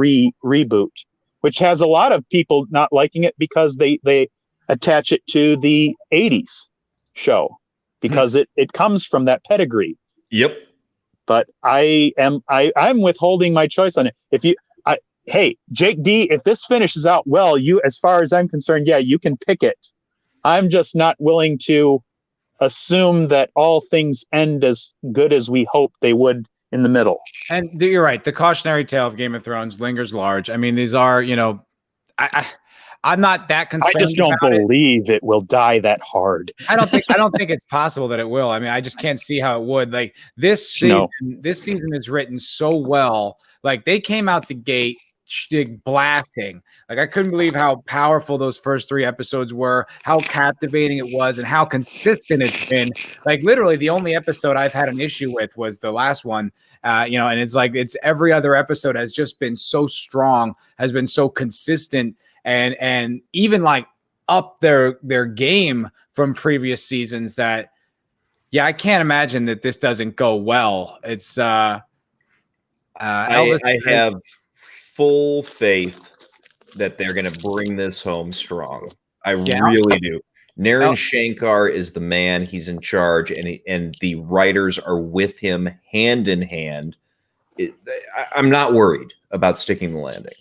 reboot, which has a lot of people not liking it because they attach it to the 80s show because it comes from that pedigree. Yep. But I'm withholding my choice on it. Hey, Jake D, if this finishes out well, as far as I'm concerned, yeah, you can pick it. I'm just not willing to assume that all things end as good as we hope they would in the middle. And you're right. The cautionary tale of Game of Thrones lingers large. I mean, these are, I'm not that concerned. I just don't believe it will die that hard. I don't think it's possible that it will. I mean, I just can't see how it would. Like this season is written so well. Like they came out the gate blasting. Like I couldn't believe how powerful those first 3 episodes were, how captivating it was, and how consistent it's been. Like literally the only episode I've had an issue with was the last one. And it's every other episode has just been so strong, has been so consistent, and even like up their game from previous seasons that I can't imagine that this doesn't go well. It's I have full faith that they're going to bring this home strong. I really do. Naren Shankar is the man. He's in charge, and the writers are with him hand in hand. I'm not worried about sticking the landing.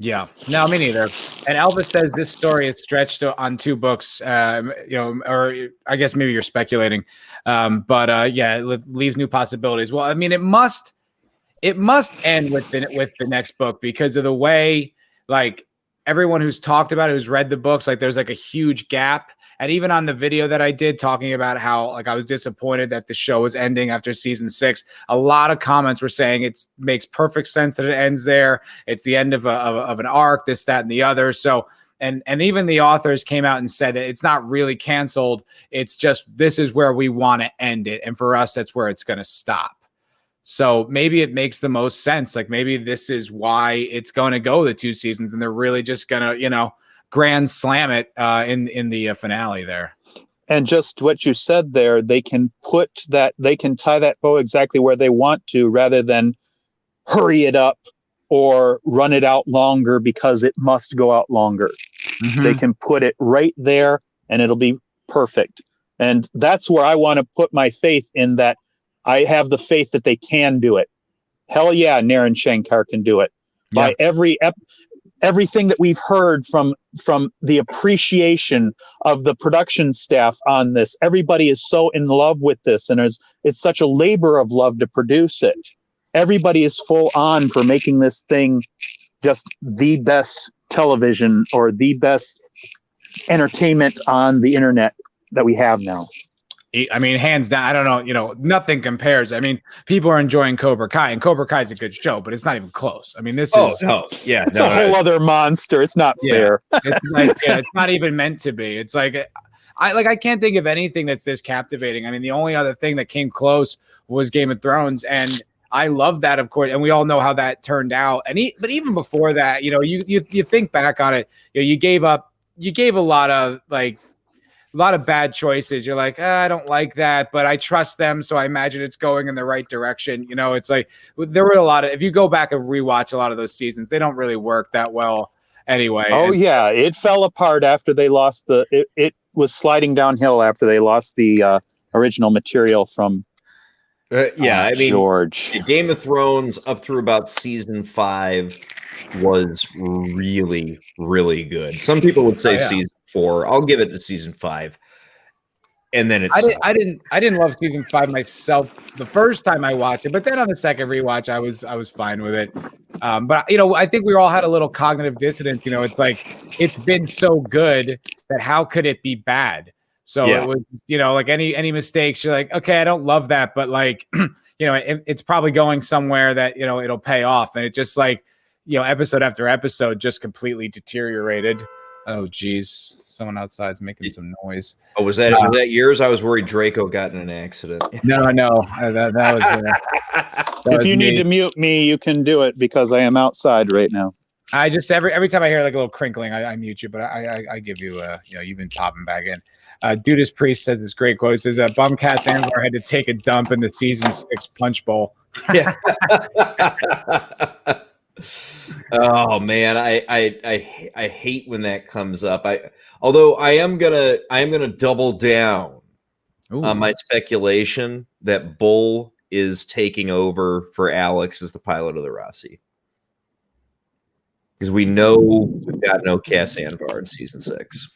Yeah, no, me neither. And Elvis says this story is stretched on 2 books, or I guess maybe you're speculating, but it leaves new possibilities. Well, I mean, it must end with the next book because of the way, like everyone who's talked about it, who's read the books, like there's like a huge gap. And even on the video that I did talking about how like I was disappointed that the show was ending after season 6, a lot of comments were saying it makes perfect sense that it ends there. It's the end of an arc, this, that, and the other. So, and even the authors came out and said that it's not really canceled. It's just, this is where we want to end it. And for us, that's where it's going to stop. So maybe it makes the most sense. Like maybe this is why it's going to go the 2 seasons and they're really just going to, you know, grand slam it in the finale there. And just what you said there, they can tie that bow exactly where they want to rather than hurry it up or run it out longer because it must go out longer. Mm-hmm. They can put it right there and it'll be perfect. And that's where I want to put my faith in that. I have the faith that they can do it. Hell yeah, Naren Shankar can do it. Yeah. By everything that we've heard from the appreciation of the production staff on this, everybody is so in love with this, and it's such a labor of love to produce it. Everybody is full on for making this thing just the best television or the best entertainment on the internet that we have now. I mean, hands down, I don't know, you know, nothing compares. I mean, people are enjoying Cobra Kai, and Cobra Kai is a good show, but it's not even close. I mean, this is it's a whole other monster. It's not fair. It's like, it's not even meant to be. It's like, I can't think of anything that's this captivating. I mean, the only other thing that came close was Game of Thrones, and I love that, of course, and we all know how that turned out. But even before that, you know, you think back on it, you know, you gave a lot of bad choices. You're like, I don't like that, but I trust them, so I imagine it's going in the right direction. You know, it's like there were a lot of, if you go back and rewatch a lot of those seasons, they don't really work that well anyway. Oh, yeah. It fell apart after they lost it was sliding downhill after they lost the original material from I mean, George. Game of Thrones up through about season 5 was really, really good. Some people would say season 4. I'll give it to season 5. And then I didn't love season 5 myself the first time I watched it, but then on the second rewatch, I was fine with it. But you know, I think we all had a little cognitive dissonance. You know, it's like it's been so good that how could it be bad? So it was, you know, like any mistakes, you're like, okay, I don't love that, but like, you know, it's probably going somewhere that, you know, it'll pay off. And it just like, you know, episode after episode just completely deteriorated. Oh, geez. Someone outside's making some noise. Oh, was that yours? I was worried Draco got in an accident. No. That was if you need to mute me, you can do it because I am outside right now. I just every time I hear like a little crinkling, I mute you, but I give you you know, you've been popping back in. Judas Priest says this great quote. Says Bumcast Anwar had to take a dump in the season 6 punch bowl. Yeah. Oh man, I hate when that comes up. Although I am gonna double down on my speculation that Bull is taking over for Alex as the pilot of the Rossi. Because we know we've got no Cass Anvar in season 6.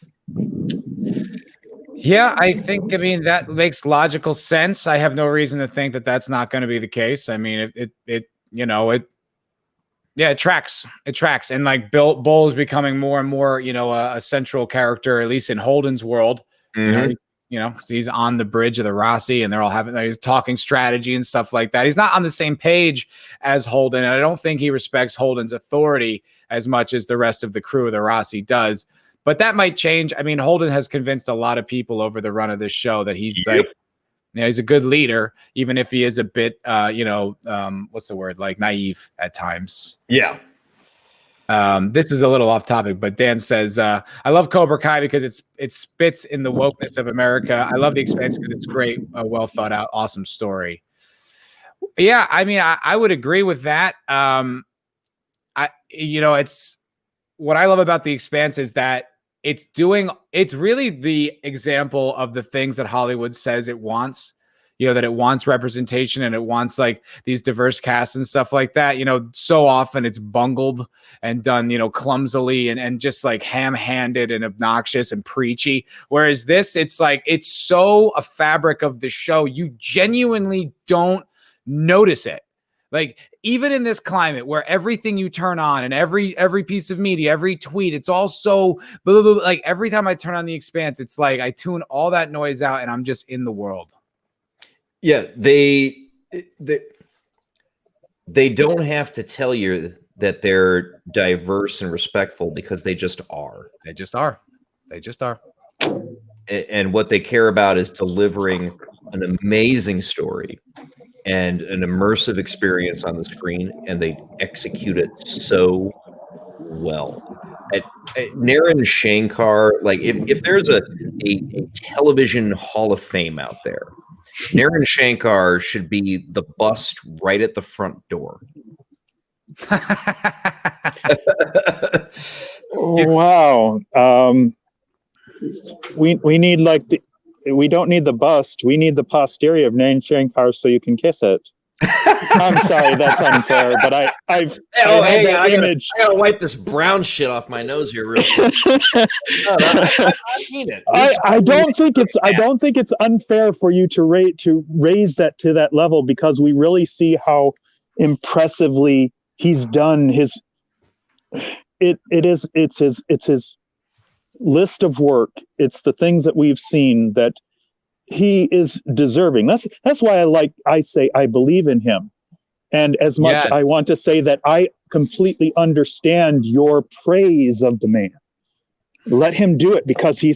Yeah, I mean, that makes logical sense. I have no reason to think that that's not going to be the case. I mean, it tracks. It tracks. And like Bull is becoming more and more, you know, a central character, at least in Holden's world. Mm-hmm. You know, he's on the bridge of the Rossi and they're all he's talking strategy and stuff like that. He's not on the same page as Holden. And I don't think he respects Holden's authority as much as the rest of the crew of the Rossi does. But that might change. I mean, Holden has convinced a lot of people over the run of this show that he's like, you know, he's a good leader, even if he is a bit, what's the word? Like naive at times. Yeah. This is a little off topic, but Dan says, I love Cobra Kai because it spits in the wokeness of America. I love the Expanse because it's great, well thought out, awesome story. Yeah, I mean, I would agree with that. It's what I love about the Expanse is that it's really the example of the things that Hollywood says it wants, you know, that it wants representation and it wants like these diverse casts and stuff like that. You know, so often it's bungled and done, you know, clumsily and just like ham-handed and obnoxious and preachy. Whereas this, it's like, it's so a fabric of the show. You genuinely don't notice it. Like, even in this climate where everything you turn on and every piece of media, every tweet, it's all so blah, blah, blah, like every time I turn on The Expanse, it's like I tune all that noise out and I'm just in the world. Yeah, they don't have to tell you that they're diverse and respectful, because they just are. They just are. They just are. And what they care about is delivering an amazing story and an immersive experience on the screen, and they execute it so well. At Naren Shankar, like if there's a television hall of fame out there, Naren Shankar should be the bust right at the front door. Wow. We need we don't need the bust. We need the posterior of Naren Shankar so you can kiss it. I'm sorry, that's unfair, but I gotta wipe this brown shit off my nose here real quick. I mean it. I don't think it's unfair for you to raise that to that level, because we really see how impressively he's done it's his list of work. It's the things that we've seen that he is deserving. That's why I say I believe in him. And as much I want to say that I completely understand your praise of the man. Let him do it, because he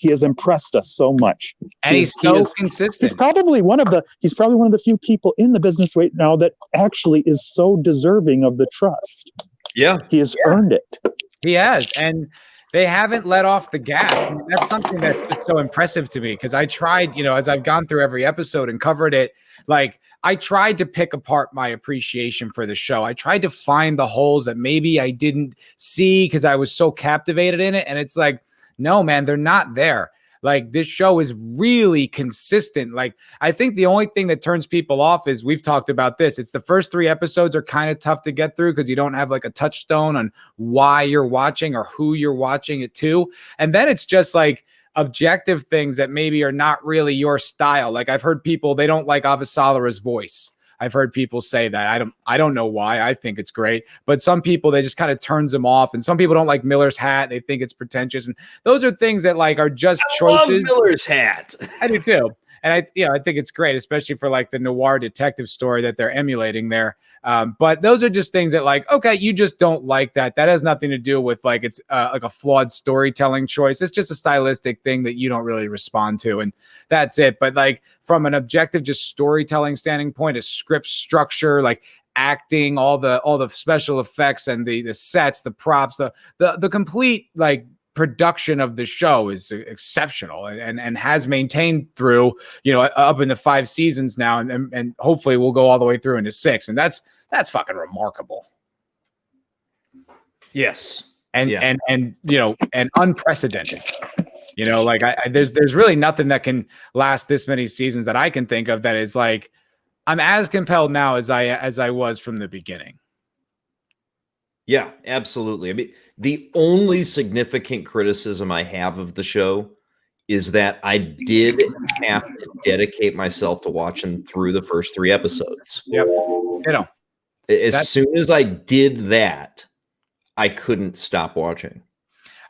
has impressed us so much. And he's so consistent. He's probably one of the few people in the business right now that actually is so deserving of the trust. Yeah. He has earned it. He has. And they haven't let off the gas. I mean, that's something that's been so impressive to me, because I tried, as I've gone through every episode and covered it, like I tried to pick apart my appreciation for the show. I tried to find the holes that maybe I didn't see because I was so captivated in it. And it's like, no, man, they're not there. Like, this show is really consistent. Like, I think the only thing that turns people off is, we've talked about this, it's the first 3 episodes are kind of tough to get through because you don't have like a touchstone on why you're watching or who you're watching it to. And then it's just like objective things that maybe are not really your style. Like, I've heard people, they don't like Avasarala's voice. I've heard people say that. I don't know why. I think it's great. But some people, they just kind of turns them off. And some people don't like Miller's hat. They think it's pretentious. And those are things that like are just choices. I love Miller's hat. I do too. And I think it's great, especially for like the noir detective story that they're emulating there. But those are just things that like, okay, you just don't like that. That has nothing to do with like, it's like a flawed storytelling choice. It's just a stylistic thing that you don't really respond to. And that's it. But like from an objective, just storytelling standing point, a script structure, like acting, all the special effects and the sets, the props, the complete like production of the show is exceptional and has maintained through, up into 5 seasons now. And hopefully we'll go all the way through into 6. And that's fucking remarkable. Yes. And unprecedented, like there's really nothing that can last this many seasons that I can think of that is like, I'm as compelled now as I was from the beginning. Yeah, absolutely. I mean, the only significant criticism I have of the show is that I did have to dedicate myself to watching through the first 3 episodes. Yep. As soon as I did that, I couldn't stop watching.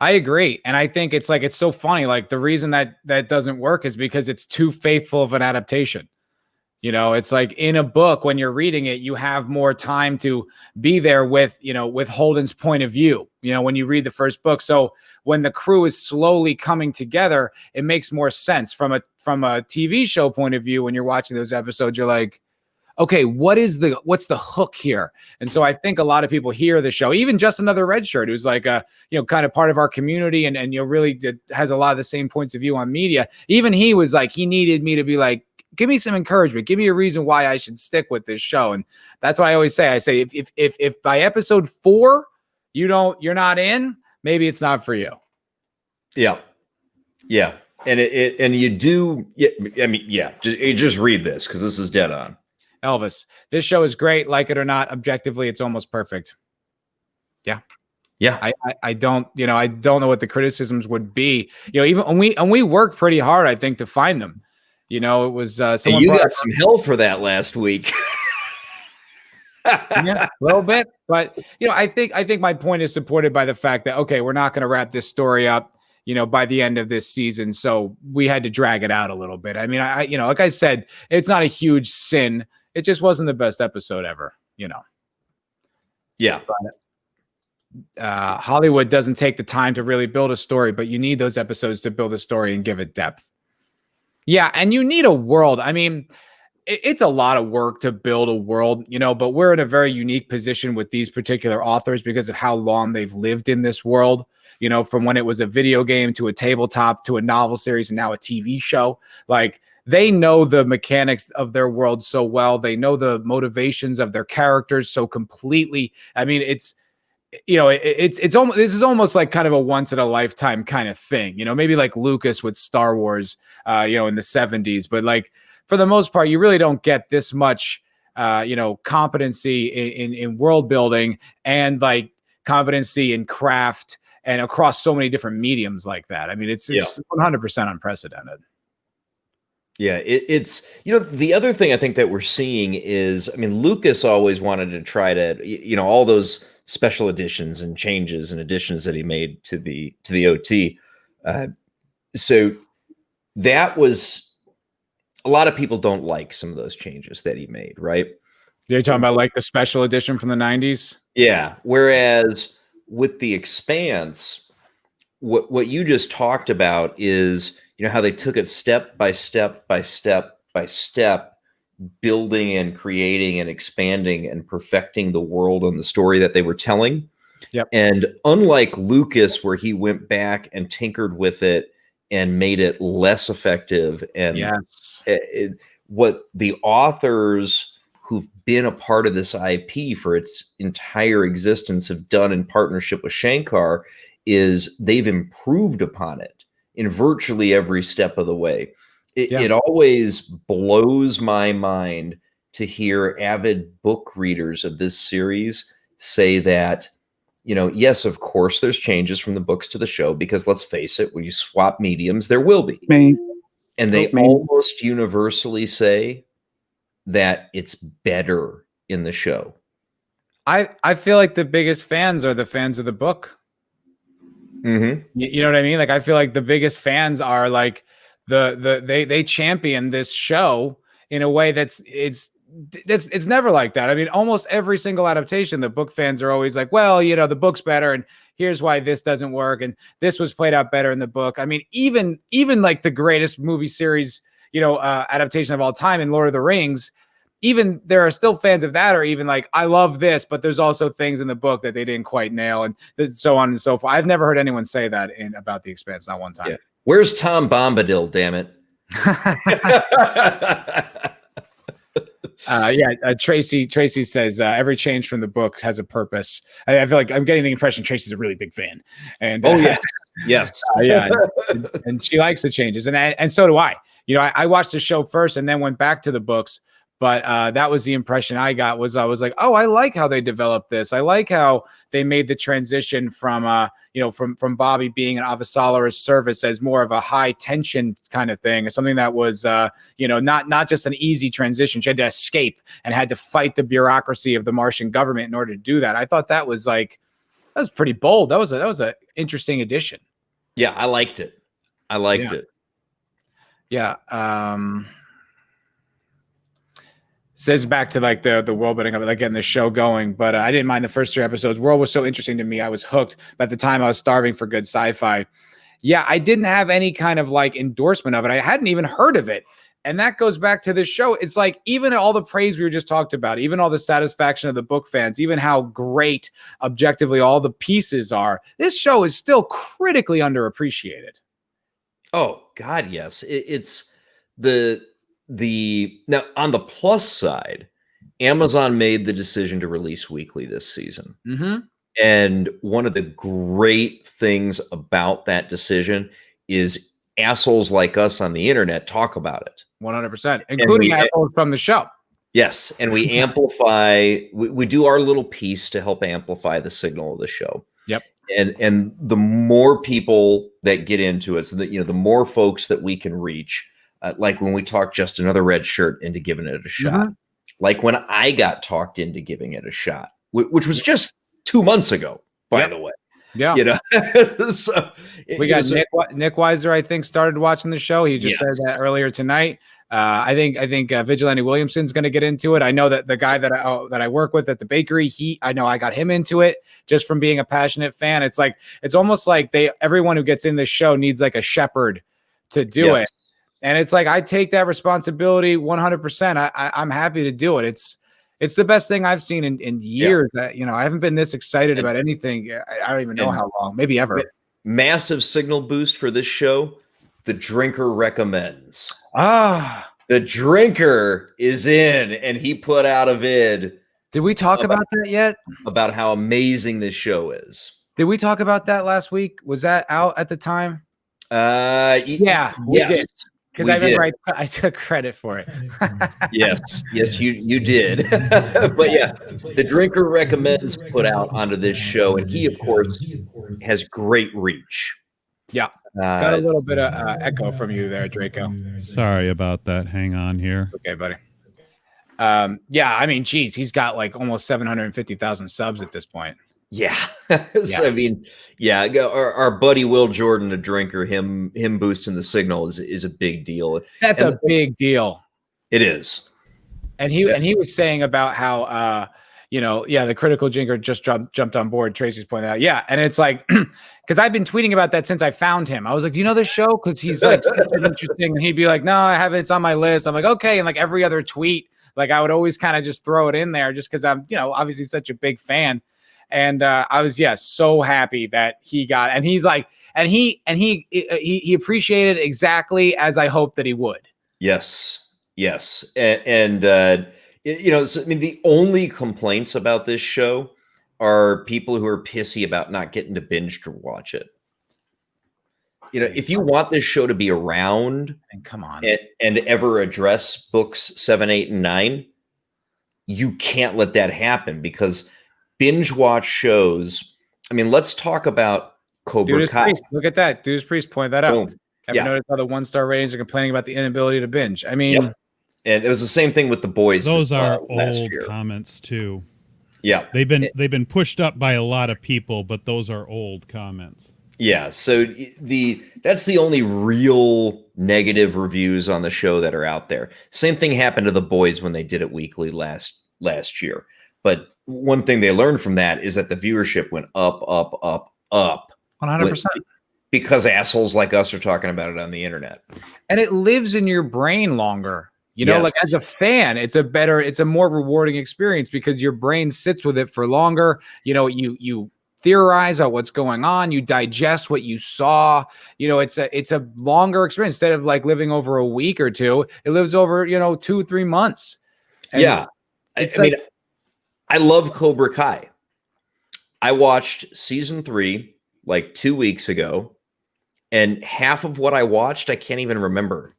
I agree. And I think it's so funny. Like, the reason that doesn't work is because it's too faithful of an adaptation. It's like in a book, when you're reading it, you have more time to be there with Holden's point of view, when you read the first book. So when the crew is slowly coming together, it makes more sense from a TV show point of view. When you're watching those episodes, you're like, okay, what's the hook here? And so I think a lot of people hear the show, even Just Another Red Shirt, who's like kind of part of our community and really has a lot of the same points of view on media. Even he was like, he needed me to be like, give me some encouragement. Give me a reason why I should stick with this show. And that's what I always say. I say, if by episode 4, you're not in, maybe it's not for you. Yeah. Yeah. And you do. Yeah. I mean, yeah, just read this, 'cause this is dead on. Elvis, this show is great. Like it or not, objectively, it's almost perfect. Yeah. Yeah. I don't know what the criticisms would be, even when we worked pretty hard, I think, to find them. It was someone you got some hell for that last week. Yeah, a little bit, but I think my point is supported by the fact that okay, we're not going to wrap this story up, by the end of this season, so we had to drag it out a little bit. I mean, like I said, it's not a huge sin. It just wasn't the best episode ever. Yeah. Hollywood doesn't take the time to really build a story, but you need those episodes to build a story and give it depth. Yeah, and you need a world. I mean, it's a lot of work to build a world, but we're in a very unique position with these particular authors because of how long they've lived in this world, from when it was a video game to a tabletop to a novel series and now a TV show. Like, they know the mechanics of their world so well. They know the motivations of their characters so completely. I mean, it's almost, this is almost like kind of a once in a lifetime kind of thing, maybe like Lucas with Star Wars, in the 70s, but like, for the most part, you really don't get this much, competency in world building and like competency in craft and across so many different mediums like that. I mean, it's 100% unprecedented. Yeah, it's the other thing I think that we're seeing is, I mean, Lucas always wanted to try to, all those special editions and changes and additions that he made to the OT. So that was, a lot of people don't like some of those changes that he made, right? You're talking about like the special edition from the 90s? Yeah. Whereas with the Expanse, what you just talked about is, how they took it step by step by step by step, building and creating and expanding and perfecting the world and the story that they were telling. Yep. And unlike Lucas, where he went back and tinkered with it and made it less effective, and yes, what the authors who've been a part of this IP for its entire existence have done in partnership with Shankar is they've improved upon it in virtually every step of the way. It always blows my mind to hear avid book readers of this series say that, yes, of course, there's changes from the books to the show, because let's face it, when you swap mediums, there will be. And they almost universally say that it's better in the show. I feel like the biggest fans are the fans of the book. Mm-hmm. You know what I mean? Like, I feel like the biggest fans are like they champion this show in a way that's never like that. I mean, almost every single adaptation, the book fans are always like, well, the book's better, and here's why this doesn't work, and this was played out better in the book. I mean, even like the greatest movie series, adaptation of all time in Lord of the Rings, even there are still fans of that, or even like, I love this, but there's also things in the book that they didn't quite nail, and so on and so forth. I've never heard anyone say that about The Expanse, not one time. Yeah. Where's Tom Bombadil, damn it? Tracy says every change from the book has a purpose. I feel like I'm getting the impression Tracy's a really big fan. And yes. And she likes the changes, and so do I. I watched the show first and then went back to the books. But that was the impression I got. I was like, oh, I like how they developed this. I like how they made the transition from Bobby being an Avasarala's service as more of a high tension kind of thing, something that was, not just an easy transition. She had to escape and had to fight the bureaucracy of the Martian government in order to do that. I thought that was pretty bold. That was an interesting addition. Yeah, I liked it. it. Yeah. Says back to like the world building of it, like getting the show going, but I didn't mind the first 3 episodes. World was so interesting to me. I was hooked. But at the time I was starving for good sci-fi. Yeah, I didn't have any kind of like endorsement of it. I hadn't even heard of it. And that goes back to this show. It's like, even all the praise we were just talked about, even all the satisfaction of the book fans, even how great objectively all the pieces are, this show is still critically underappreciated. Oh God, yes. It's now on the plus side, Amazon made the decision to release weekly this season. Mm-hmm. And one of the great things about that decision is assholes like us on the internet talk about it. 100%, including assholes from the show. Yes. And we amplify, we do our little piece to help amplify the signal of the show. Yep. And the more people that get into it, so that, the more folks that we can reach, like when we talk Just Another Red Shirt into giving it a shot. Mm-hmm. like when I got talked into giving it a shot, which was just 2 months ago, by the way. Yeah. You know, so we got Nick Weiser, I think, started watching the show. He just said that earlier tonight. I think Vigilante Williamson's going to get into it. I know that the guy that I work with at the bakery, I know I got him into it just from being a passionate fan. It's almost like everyone who gets in this show needs like a shepherd to do it. And it's like, I take that responsibility 100%. I'm happy to do it. It's the best thing I've seen in years. That, I haven't been this excited about anything. I don't even know how long, maybe ever. Massive signal boost for this show. The Drinker recommends. The Drinker is in, and he put out a vid. Did we talk about that yet? About how amazing this show is. Did we talk about that last week? Was that out at the time? Yeah, we did. Because I remember I took credit for it. yes, you did. But yeah, the Drinker recommends put out onto this show, and he, of course, has great reach. Yeah, got a little bit of echo from you there, Draco. Sorry about that. Hang on here. Okay, buddy. Yeah, I mean, geez, he's got like almost 750,000 subs at this point. Yeah. So, I mean, our buddy Will Jordan, a Drinker, him boosting the signal is a big deal. That's a big deal. It is. And he was saying about how the critical Drinker just jumped on board. Tracy's pointed out. Yeah. And it's like, because I've been tweeting about that since I found him. I was like, do you know this show? Because he's like interesting. And he'd be like, no, I haven't. It's on my list. I'm like, okay. And like every other tweet, like I would always kind of just throw it in there just because I'm, obviously such a big fan. And I was, so happy that he got, and he's like, and he appreciated exactly as I hoped that he would. Yes. And I mean, the only complaints about this show are people who are pissy about not getting to binge to watch it. If you want this show to be around, and come on, and ever address books 7, 8, and 9, you can't let that happen because binge watch shows. I mean, let's talk about Cobra Kai. Priest. Look at that. Judas Priest point that out. Boom. Have you noticed how the 1-star ratings are complaining about the inability to binge? I mean, and it was the same thing with The Boys. Those are old comments too. Yeah, they've been pushed up by a lot of people, but those are old comments. Yeah, so that's the only real negative reviews on the show that are out there. Same thing happened to The Boys when they did it weekly last year. But one thing they learned from that is that the viewership went up. 100%. Because assholes like us are talking about it on the internet. And it lives in your brain longer. Like as a fan, it's a more rewarding experience because your brain sits with it for longer. You theorize on what's going on. You digest what you saw. It's a longer experience instead of like living over a week or two. It lives over 2-3 months. And I love Cobra Kai. I watched season 3 like 2 weeks ago, and half of what I watched I can't even remember.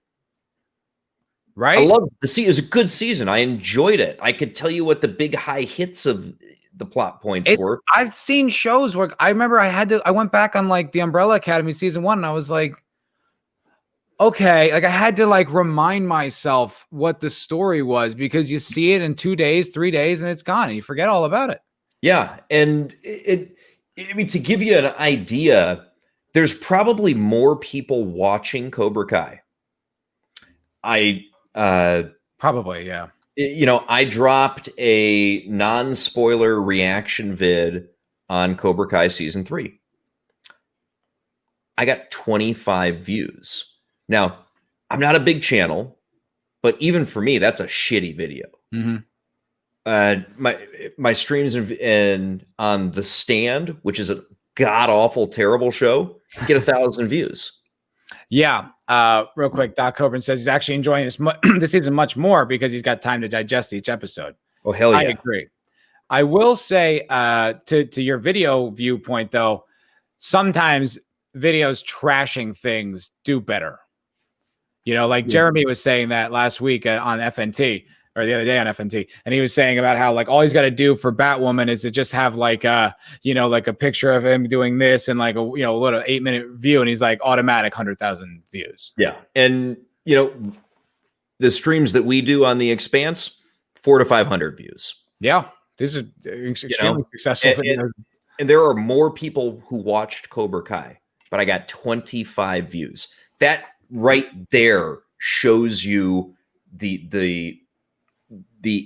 Right? I loved the season. It was a good season. I enjoyed it. I could tell you what the big high hits of the plot points were. I've seen shows where I remember I went back on like the Umbrella Academy season 1 and I was like, okay, like I had to like remind myself what the story was because you see it in 2 days, 3 days, and it's gone and you forget all about it. Yeah. And to give you an idea, there's probably more people watching Cobra Kai. Probably, yeah. I dropped a non-spoiler reaction vid on Cobra Kai season 3. I got 25 views. Now, I'm not a big channel, but even for me, that's a shitty video. Mm-hmm. My streams and on The Stand, which is a god-awful, terrible show, get 1,000 views. Yeah. Real quick, Doc Coburn says he's actually enjoying this season much more because he's got time to digest each episode. Oh, hell yeah. I agree. I will say to your video viewpoint, though, sometimes videos trashing things do better. Jeremy was saying that last week on FNT or the other day on FNT, and he was saying about how like all he's got to do for Batwoman is to just have like like a picture of him doing this and like a little 8-minute view, and he's like automatic 100,000 views. Yeah, and the streams that we do on the Expanse, 400 to 500 views. Yeah, this is extremely successful. And there are more people who watched Cobra Kai, but I got 25 views. That right there shows you the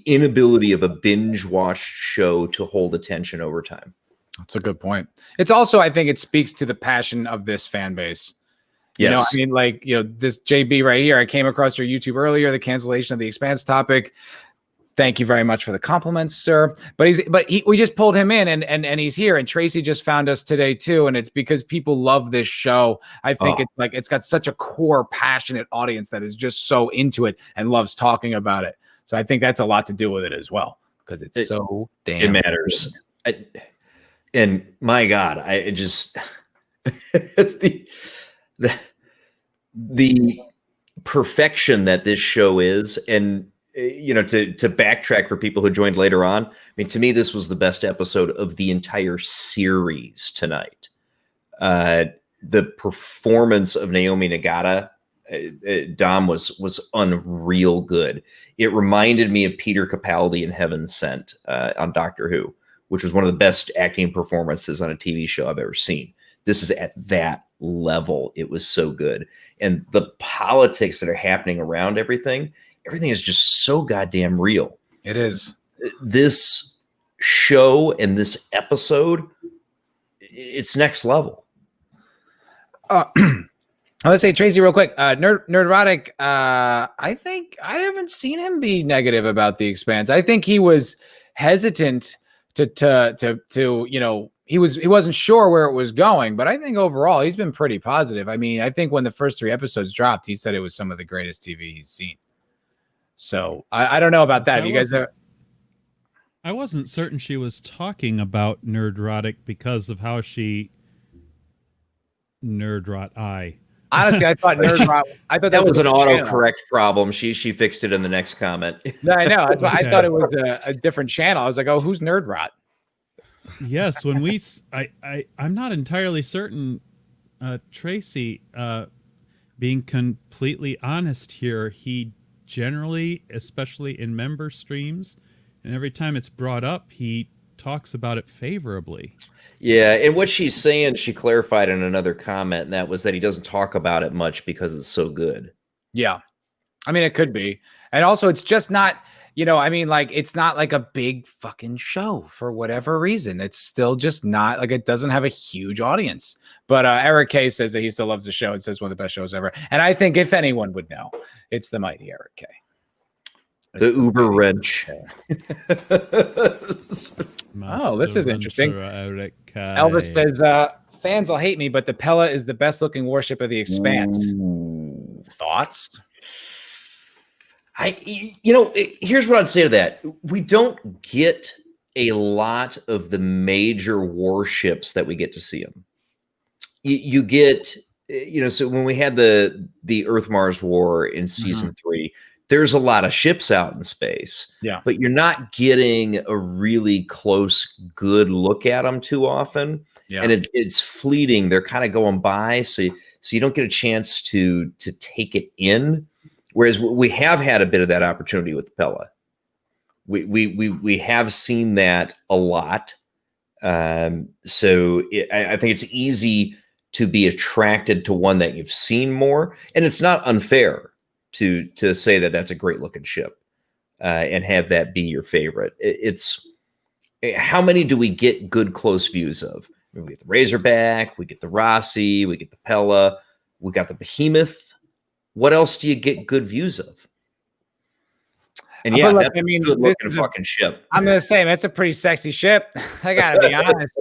inability of a binge watched show to hold attention over time. That's a good point. It's also, I think it speaks to the passion of this fan base. You know, I mean, like, this JB right here, I came across your YouTube earlier, the cancellation of the Expanse topic. Thank you very much for the compliments, sir. But we just pulled him in and he's here. And Tracy just found us today too. And it's because people love this show. I think it's got such a core, passionate audience that is just so into it and loves talking about it. So I think that's a lot to do with it as well, because it's so damn. It matters. And my God, I just the perfection that this show is, and to backtrack for people who joined later on, I mean, to me, this was the best episode of the entire series tonight. The performance of Naomi Nagata, Dom, was unreal good. It reminded me of Peter Capaldi in Heaven Sent on Doctor Who, which was one of the best acting performances on a TV show I've ever seen. This is at that level. It was so good. And the politics that are happening around everything is just so goddamn real. It is. This show and this episode, it's next level. Let's say Tracy real quick. Nerdrotic, I think I haven't seen him be negative about the Expanse. I think he was hesitant to he wasn't sure where it was going, but I think overall he's been pretty positive. I mean, I think when the first 3 episodes dropped, he said it was some of the greatest TV he's seen. So I don't know about that. You guys are. I wasn't certain she was talking about Nerdrotic because of how she Nerdrot. Honestly, I thought Nerdrot. I thought that was an autocorrect problem. She fixed it in the next comment. No, I know. That's why I thought it was a different channel. I was like, oh, who's Nerdrot? Yes, when I'm not entirely certain. Tracy, being completely honest here, he generally, especially in member streams, and every time it's brought up, he talks about it favorably. Yeah, and what she's saying, she clarified in another comment, and that was that he doesn't talk about it much because it's so good. Yeah. I mean, it could be. And also, it's just not, it's not like a big fucking show for whatever reason. It's still just not, like, it doesn't have a huge audience. But Eric K says that he still loves the show. It says one of the best shows ever. And I think if anyone would know, it's the mighty Eric K. The Uber wrench. Oh, this is interesting. Elvis says, fans will hate me, but the Pella is the best looking warship of the Expanse. Ooh. Thoughts? Here's what I'd say to that. We don't get a lot of the major warships that we get to see them. You get, so when we had the Earth-Mars War in season 3, there's a lot of ships out in space. Yeah. But you're not getting a really close, good look at them too often. Yeah. And it's fleeting. They're kind of going by. So you don't get a chance to take it in. Whereas we have had a bit of that opportunity with the Pella. We have seen that a lot. So I think it's easy to be attracted to one that you've seen more. And it's not unfair to say that that's a great looking ship and have that be your favorite. It's how many do we get good close views of? I mean, we get the Razorback, we get the Rossi, we get the Pella, we got the Behemoth. What else do you get good views of? And yeah, that's a good looking fucking ship. I'm gonna say that's a pretty sexy ship. I gotta be honest.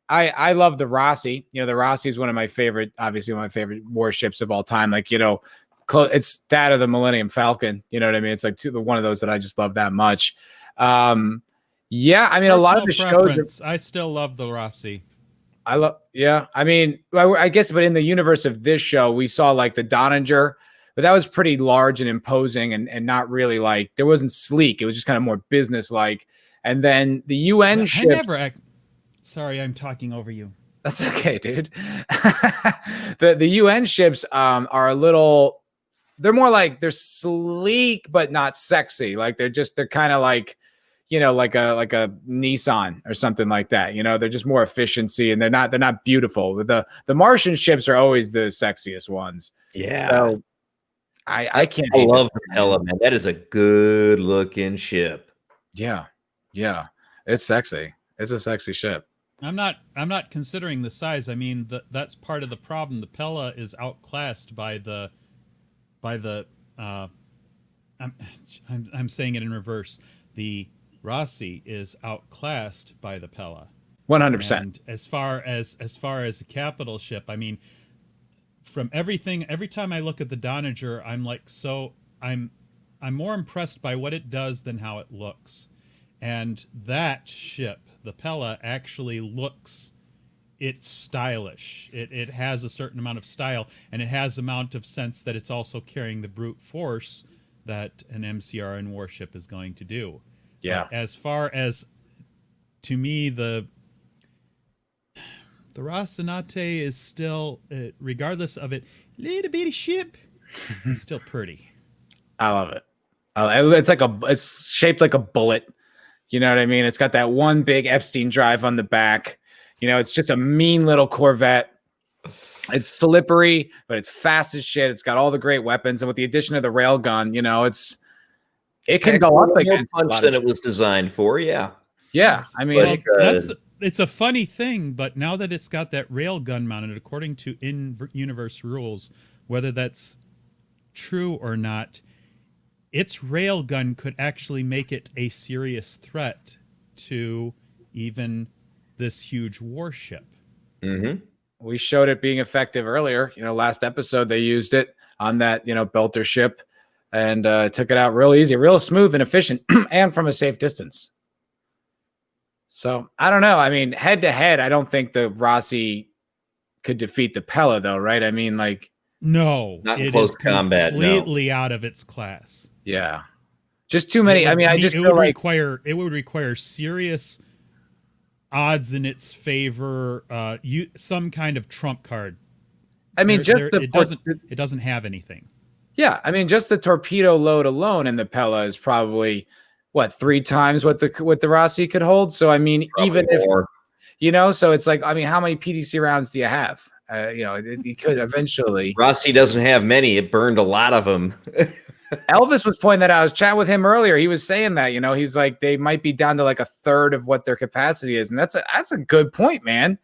I love the Rossi. The Rossi is one of my favorite warships of all time. It's that of the Millennium Falcon. You know what I mean? It's like one of those that I just love that much. A lot of the shows. I still love the Rossi. I guess, but in the universe of this show, we saw like the Donninger, but that was pretty large and imposing and not really there wasn't sleek. It was just kind of more business-like. And then the UN ship. Sorry, I'm talking over you. That's okay, dude. The UN ships are a little they're more like they're sleek but not sexy. Like they're kind of like, you know, like a Nissan or something like that. You know, they're just more efficiency, and they're not beautiful. The Martian ships are always the sexiest ones. Yeah. So I can't. I love the Pella, man. That is a good looking ship. Yeah. Yeah. It's sexy. It's a sexy ship. I'm not considering the size. I mean, that's part of the problem. The Pella is outclassed by the I'm saying it in reverse. The Rossi is outclassed by the Pella. 100%. And as far as a capital ship, I mean, from everything, every time I look at the Donager, I'm like, I'm more impressed by what it does than how it looks. And that ship, the Pella, actually looks, it's stylish. It has a certain amount of style, and it has amount of sense that it's also carrying the brute force that an MCRN warship is going to do. Yeah. But as far as, to me, the Rocinante is still, regardless of it, little bitty ship, it's still pretty. I love it. It's shaped like a bullet. You know what I mean? It's got that one big Epstein drive on the back. You know, it's just a mean little Corvette. It's slippery, but it's fast as shit. It's got all the great weapons, and with the addition of the rail gun, you know, it can go up against more punch than it was designed for. Yeah. Yeah, I mean, it's a funny thing, but now that it's got that rail gun mounted, according to in-universe rules, whether that's true or not, its rail gun could actually make it a serious threat to even this huge warship. Mm-hmm. We showed it being effective earlier. You know, last episode they used it on that, you know, Belter ship, and took it out real easy, real smooth and efficient, and from a safe distance. So I don't know. I mean, head to head, I don't think the Rossi could defeat the Pella, though, right? I mean, like, no, not in close combat. Completely out of its class. Yeah, just too many. I mean, it would require serious odds in its favor. Some kind of trump card. I mean, it doesn't have anything. Yeah, I mean, just the torpedo load alone in the Pella is probably what 3 times what the Rossi could hold. So I mean, probably even more. If you know, so it's like, I mean, how many PDC rounds do you have? You know, you could eventually. Rossi doesn't have many. It burned a lot of them. Elvis was pointing that out. I was chatting with him earlier. He was saying that, you know, he's like, they might be down to like a third of what their capacity is. And that's a good point, man.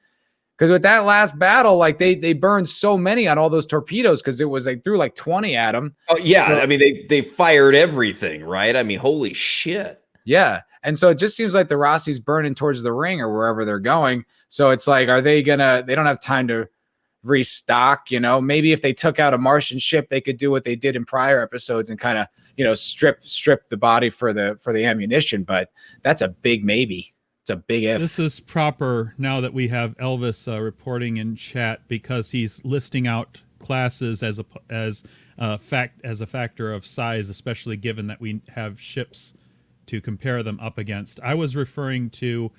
Because with that last battle, like they burned so many on all those torpedoes because it was like threw like 20 at them. Oh yeah, so, I mean they fired everything, right? I mean, holy shit. Yeah, and so it just seems like the Rossi's burning towards the ring or wherever they're going. So it's like, are they gonna? They don't have time to restock. You know, maybe if they took out a Martian ship, they could do what they did in prior episodes and kind of, you know, strip the body for the ammunition. But that's a big maybe. It's a big if. This is proper now that we have Elvis reporting in chat, because he's listing out classes as a factor of size, especially given that we have ships to compare them up against. I was referring to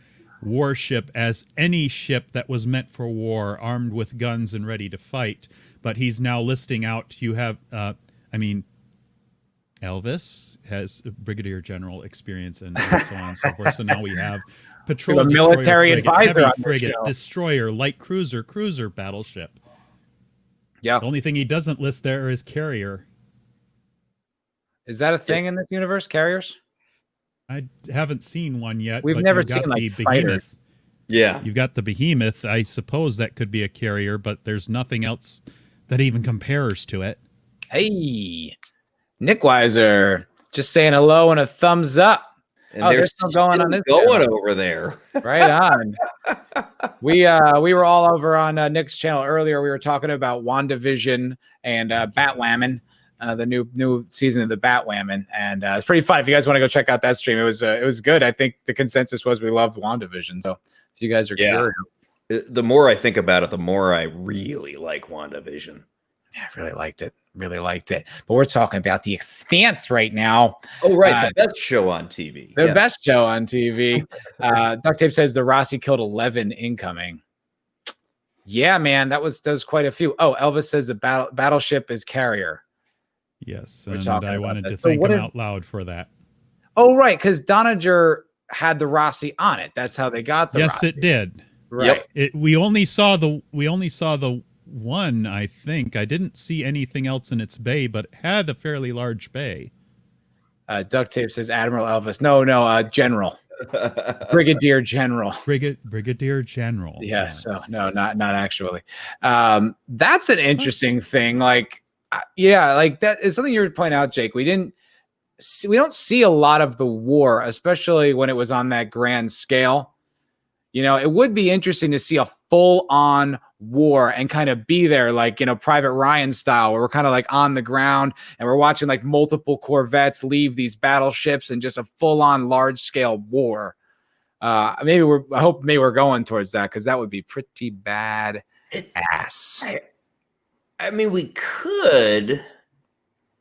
warship as any ship that was meant for war, armed with guns and ready to fight. But he's now listing out, you have, Elvis has brigadier general experience and so on and so forth. So now we have patrol, military advisor, heavy frigate, destroyer, light cruiser, battleship. Yeah. The only thing he doesn't list there is carrier. Is that a thing in this universe? Carriers? I haven't seen one yet. We've never seen like behemoth. Yeah. You've got the behemoth. I suppose that could be a carrier, but there's nothing else that even compares to it. Hey, Nick Weiser, just saying hello and a thumbs up. And there's still going on this channel over there. Right on. We were all over on Nick's channel earlier. We were talking about WandaVision and Batwoman, the new season of the Batwoman, and it's pretty fun. If you guys want to go check out that stream, it was good. I think the consensus was we loved WandaVision. So if you guys are curious, the more I think about it, the more I really like WandaVision. Yeah, I really liked it. But we're talking about the Expanse right now. Oh, right. The best show on TV. The best show on TV. Duct Tape says the Rossi killed 11 incoming. Yeah, man, that was quite a few. Oh, Elvis says the battleship is carrier. Yes, We're and talking I about wanted that. to So thank what him if- out loud for that. Oh, right, because Donager had the Rossi on it. That's how they got the Yes, Rossi. it did. Right. Yep. We only saw the one, I think. I didn't see anything else in its bay, but it had a fairly large bay. Duct Tape says Admiral Elvis. No, General. Brigadier General. Brigadier General. Yes. So no, not actually. That's an interesting thing. Like, yeah, like that is something you were pointing out, Jake. We don't see a lot of the war, especially when it was on that grand scale. You know, it would be interesting to see a full-on war and kind of be there, like, you know, Private Ryan style, where we're kind of like on the ground and we're watching like multiple corvettes leave these battleships and just a full-on large-scale war. I hope we're going towards that, because that would be pretty bad ass. I mean, we could,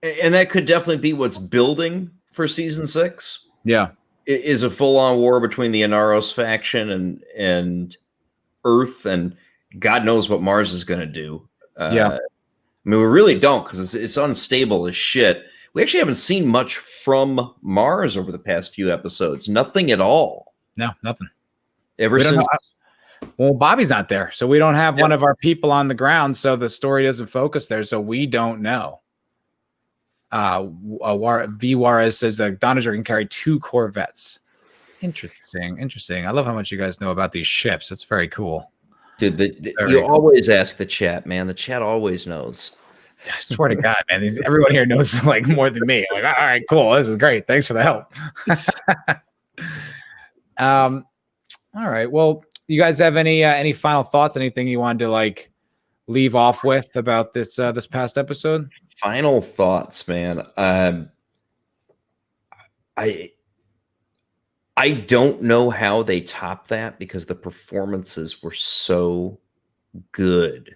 and that could definitely be what's building for season 6. Yeah. Is a full-on war between the Inaros faction and Earth, and God knows what Mars is going to do. Yeah. I mean, we really don't, because it's unstable as shit. We actually haven't seen much from Mars over the past few episodes. Nothing at all. No, nothing. Ever since. Well, Bobby's not there, so we don't have one of our people on the ground, so the story doesn't focus there, so we don't know. V. Juarez says that Donager can carry 2 corvettes. Interesting. I love how much you guys know about these ships. It's very cool. Dude, you always ask the chat, man. The chat always knows. I swear to God, man. Everyone here knows like more than me. I'm like, all right, cool. This is great. Thanks for the help. All right. Well, you guys have any final thoughts? Anything you wanted to like leave off with about this past episode? Final thoughts, man. I don't know how they top that, because the performances were so good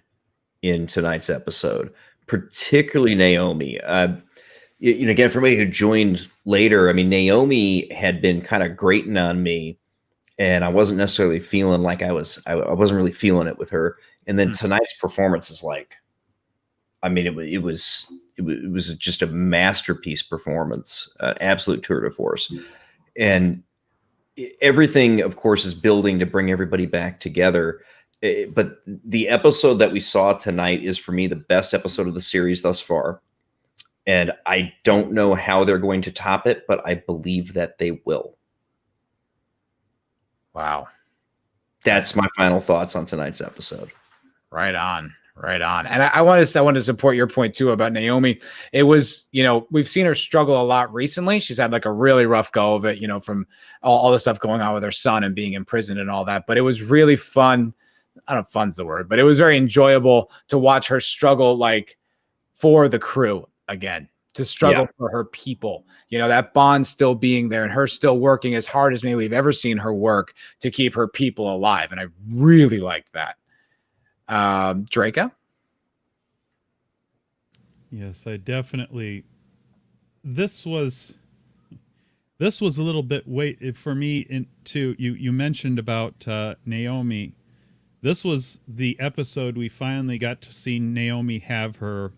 in tonight's episode, particularly Naomi. You know, again, for me who joined later, I mean, Naomi had been kind of grating on me, and I wasn't necessarily feeling like I wasn't really feeling it with her. And then tonight's performance is like, I mean, it was just a masterpiece performance, absolute tour de force. And everything, of course, is building to bring everybody back together. But the episode that we saw tonight is, for me, the best episode of the series thus far. And I don't know how they're going to top it, but I believe that they will. Wow. That's my final thoughts on tonight's episode. Right on. And I want to support your point too about Naomi. It was, you know, we've seen her struggle a lot recently. She's had like a really rough go of it, you know, from all the stuff going on with her son and being in prison and all that. But it was really fun. I don't know if fun's the word, but it was very enjoyable to watch her struggle, like, for the crew again, to struggle for her people, you know, that bond still being there and her still working as hard as maybe we've ever seen her work to keep her people alive. And I really liked that. Draco? Yes, I definitely. This was a little bit for me. You mentioned about Naomi. This was the episode we finally got to see Naomi have her,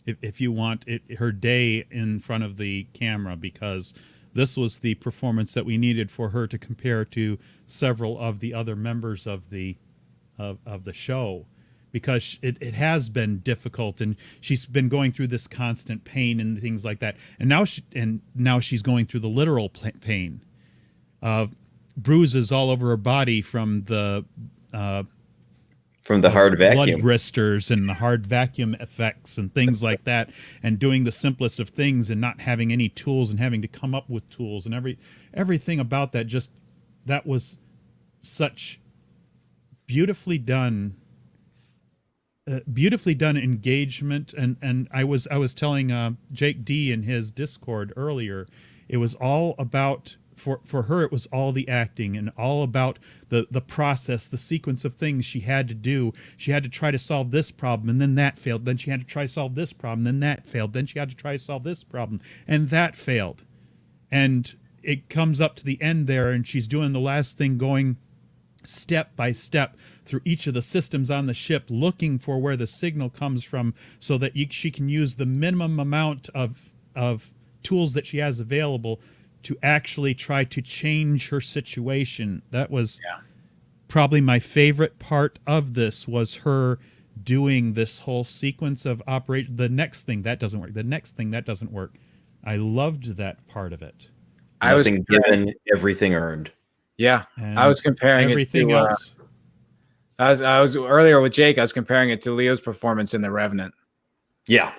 if you want it, her day in front of the camera, because this was the performance that we needed for her to compare to several of the other members of the show, because it has been difficult, and she's been going through this constant pain and things like that, and now she's going through the literal pain of bruises all over her body from the hard vacuum, blood blisters and the hard vacuum effects and things like that, and doing the simplest of things and not having any tools and having to come up with tools, and everything about that. Just, that was such beautifully done engagement. And I was telling Jake D in his Discord earlier, it was all about, for her, it was all the acting and all about the process, the sequence of things she had to do. She had to try to solve this problem, and then that failed. Then she had to try to solve this problem, then that failed. Then she had to try to solve this problem, and that failed. And it comes up to the end there, and she's doing the last thing, going step by step through each of the systems on the ship, looking for where the signal comes from, so that she can use the minimum amount of tools that she has available to actually try to change her situation. That was probably my favorite part of this, was her doing this whole sequence of operation. The next thing that doesn't work. The next thing that doesn't work. I loved that part of it. Nothing given, everything earned. Yeah, And I was comparing everything it to, else. I was earlier with Jake. I was comparing it to Leo's performance in The Revenant. Yeah,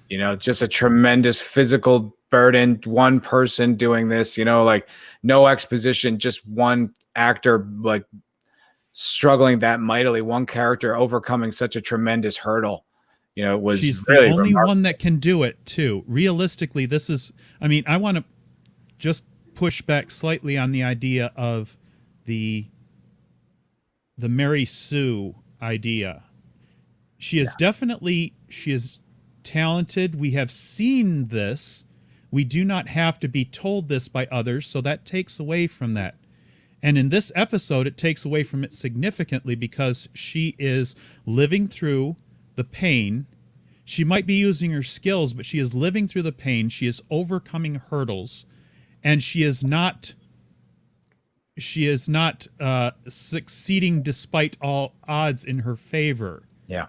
you know, just a tremendous physical burden. One person doing this. You know, like no exposition, just one actor like struggling that mightily. One character overcoming such a tremendous hurdle. You know, it was she's really the only remarkable. one that can do it too. Realistically, this is. I mean, I want to just push back slightly on the idea of the Mary Sue idea. She is definitely, she is talented. We have seen this. We do not have to be told this by others, so that takes away from that. And in this episode, it takes away from it significantly, because she is living through the pain. She might be using her skills, but she is living through the pain. She is overcoming hurdles, and she is not succeeding despite all odds in her favor. Yeah.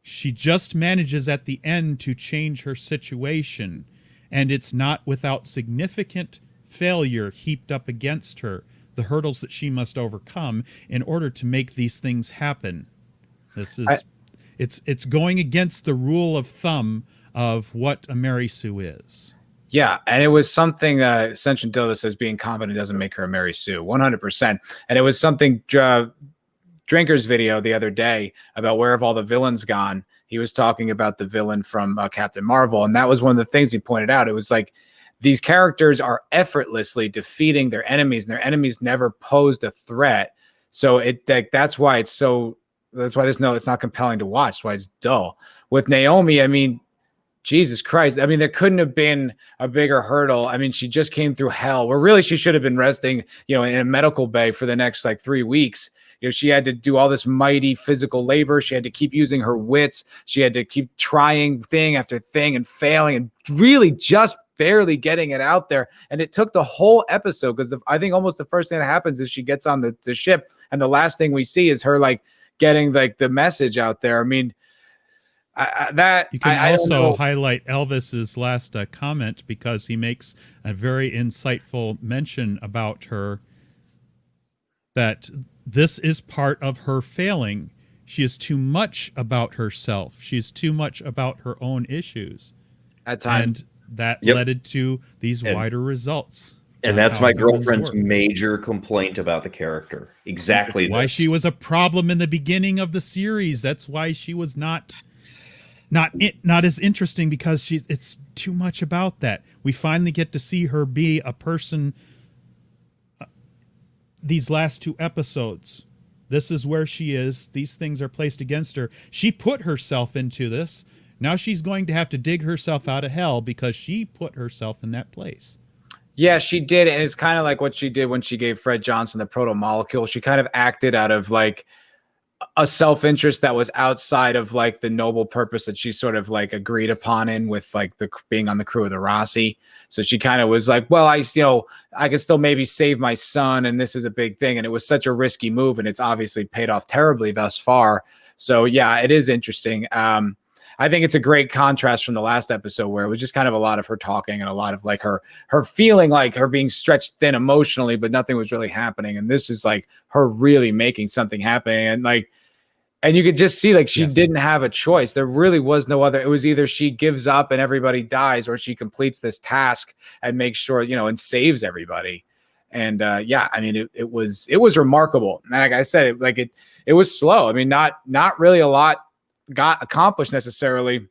She just manages at the end to change her situation, and it's not without significant failure heaped up against her, the hurdles that she must overcome in order to make these things happen. This is it's going against the rule of thumb of what a Mary Sue is. Yeah, and it was something Ascension Dilda says being confident doesn't make her a Mary Sue, 100%. And it was something Drinker's video the other day about where have all the villains gone. He was talking about the villain from Captain Marvel, and that was one of the things he pointed out. It was like these characters are effortlessly defeating their enemies, and their enemies never posed a threat. So that's why it's not compelling to watch. That's why it's dull. With Naomi, I mean, Jesus Christ. I mean, there couldn't have been a bigger hurdle. I mean, she just came through hell where really she should have been resting, you know, in a medical bay for the next like 3 weeks. You know, she had to do all this mighty physical labor. She had to keep using her wits. She had to keep trying thing after thing and failing and really just barely getting it out there. And it took the whole episode, because I think almost the first thing that happens is she gets on the ship, and the last thing we see is her like getting like the message out there. I mean, you can also highlight Elvis's last comment, because he makes a very insightful mention about her, that this is part of her failing. She is too much about herself. She's too much about her own issues. At times. And that led to these wider results. And that's my girlfriend's major complaint about the character. Exactly. Why she was a problem in the beginning of the series. That's why she was not as interesting, because it's too much about that. We finally get to see her be a person these last 2 episodes. This is where she is. These things are placed against her. She put herself into this. Now she's going to have to dig herself out of hell, because she put herself in that place. Yeah, she did. And it's kind of like what she did when she gave Fred Johnson the proto-molecule. She kind of acted out of like a self-interest that was outside of like the noble purpose that she sort of like agreed upon in with like the being on the crew of the Rossi. So she kind of was like, well, I can still maybe save my son, and this is a big thing. And it was such a risky move, and it's obviously paid off terribly thus far. So yeah, it is interesting. I think it's a great contrast from the last episode, where it was just kind of a lot of her talking and a lot of like her feeling like her being stretched thin emotionally, but nothing was really happening. And this is like her really making something happen. And you could just see like she didn't have a choice. There really was no other. It was either she gives up and everybody dies, or she completes this task and makes sure, you know, and saves everybody. And yeah, I mean, it was remarkable. And like I said, it was slow. I mean, not really a lot got accomplished necessarily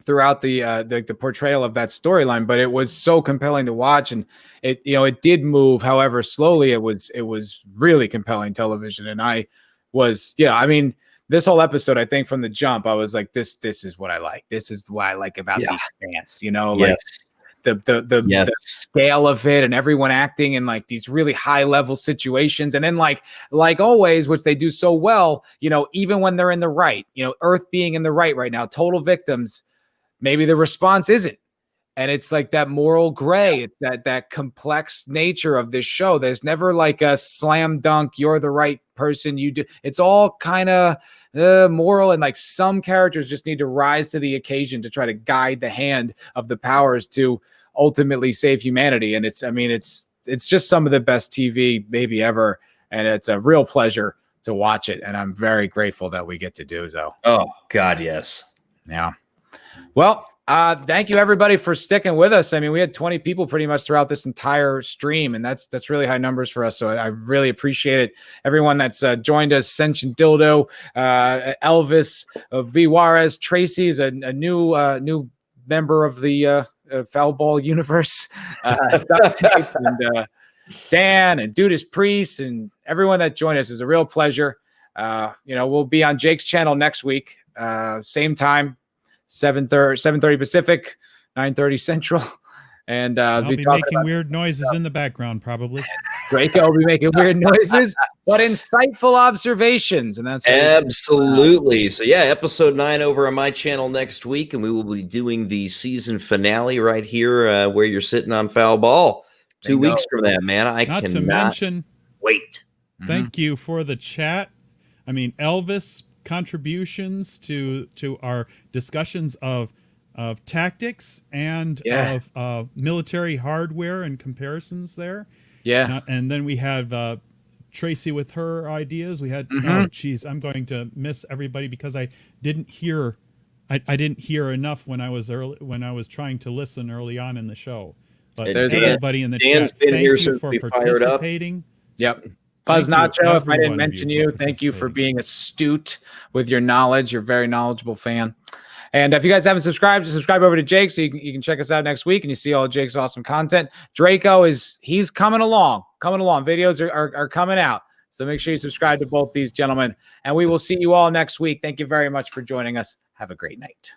throughout the portrayal of that storyline, but it was so compelling to watch, and it did move, however slowly. It was really compelling television, and I mean, this whole episode, I think from the jump, I was like, this is what I like. This is what I like about these fans, you know, like Yes. the scale of it, and everyone acting in like these really high level situations, and then like always, which they do so well, you know, even when they're in the right, you know, Earth being in the right now, total victims, maybe the response isn't. And it's like that moral gray. It's that complex nature of this show. There's never like a slam dunk, you're the right person, you do. It's all kind of moral, and like some characters just need to rise to the occasion to try to guide the hand of the powers to ultimately save humanity. And it's just some of the best TV maybe ever, and it's a real pleasure to watch it. And I'm very grateful that we get to do so. Oh God, yes. Yeah. Well, thank you everybody for sticking with us. I mean, we had 20 people pretty much throughout this entire stream, and that's really high numbers for us. So I really appreciate it. Everyone that's joined us: Sentient Dildo, Elvis, V. Juarez, Tracy's a new member of the Foul Ball universe, Duct Tape, and Dan and Dudas Priest, and everyone that joined us. Is a real pleasure. We'll be on Jake's channel next week, same time. 7:30 Pacific, 9:30 Central, and I'll be making weird noises in the background, probably. Draco will be making weird noises, but insightful observations, and that's absolutely. So yeah, episode 9 over on my channel next week, and we will be doing the season finale right here where you're sitting on Foul Ball. 2 weeks from that, man. I Not cannot to mention, wait. Thank you for the chat. I mean, Elvis contributions to our discussions of tactics and of military hardware and comparisons there. Yeah. And then we have Tracy with her ideas. We had oh geez, I'm going to miss everybody because I didn't hear enough when I was trying to listen early on in the show. But everybody in the chat, thank you for participating. Yep. Buzz Nacho, if I didn't mention you, thank you for being astute with your knowledge. You're a very knowledgeable fan. And if you guys haven't subscribed, subscribe over to Jake so you can check us out next week and you see all of Jake's awesome content. Draco he's coming along. Videos are coming out. So make sure you subscribe to both these gentlemen. And we will see you all next week. Thank you very much for joining us. Have a great night.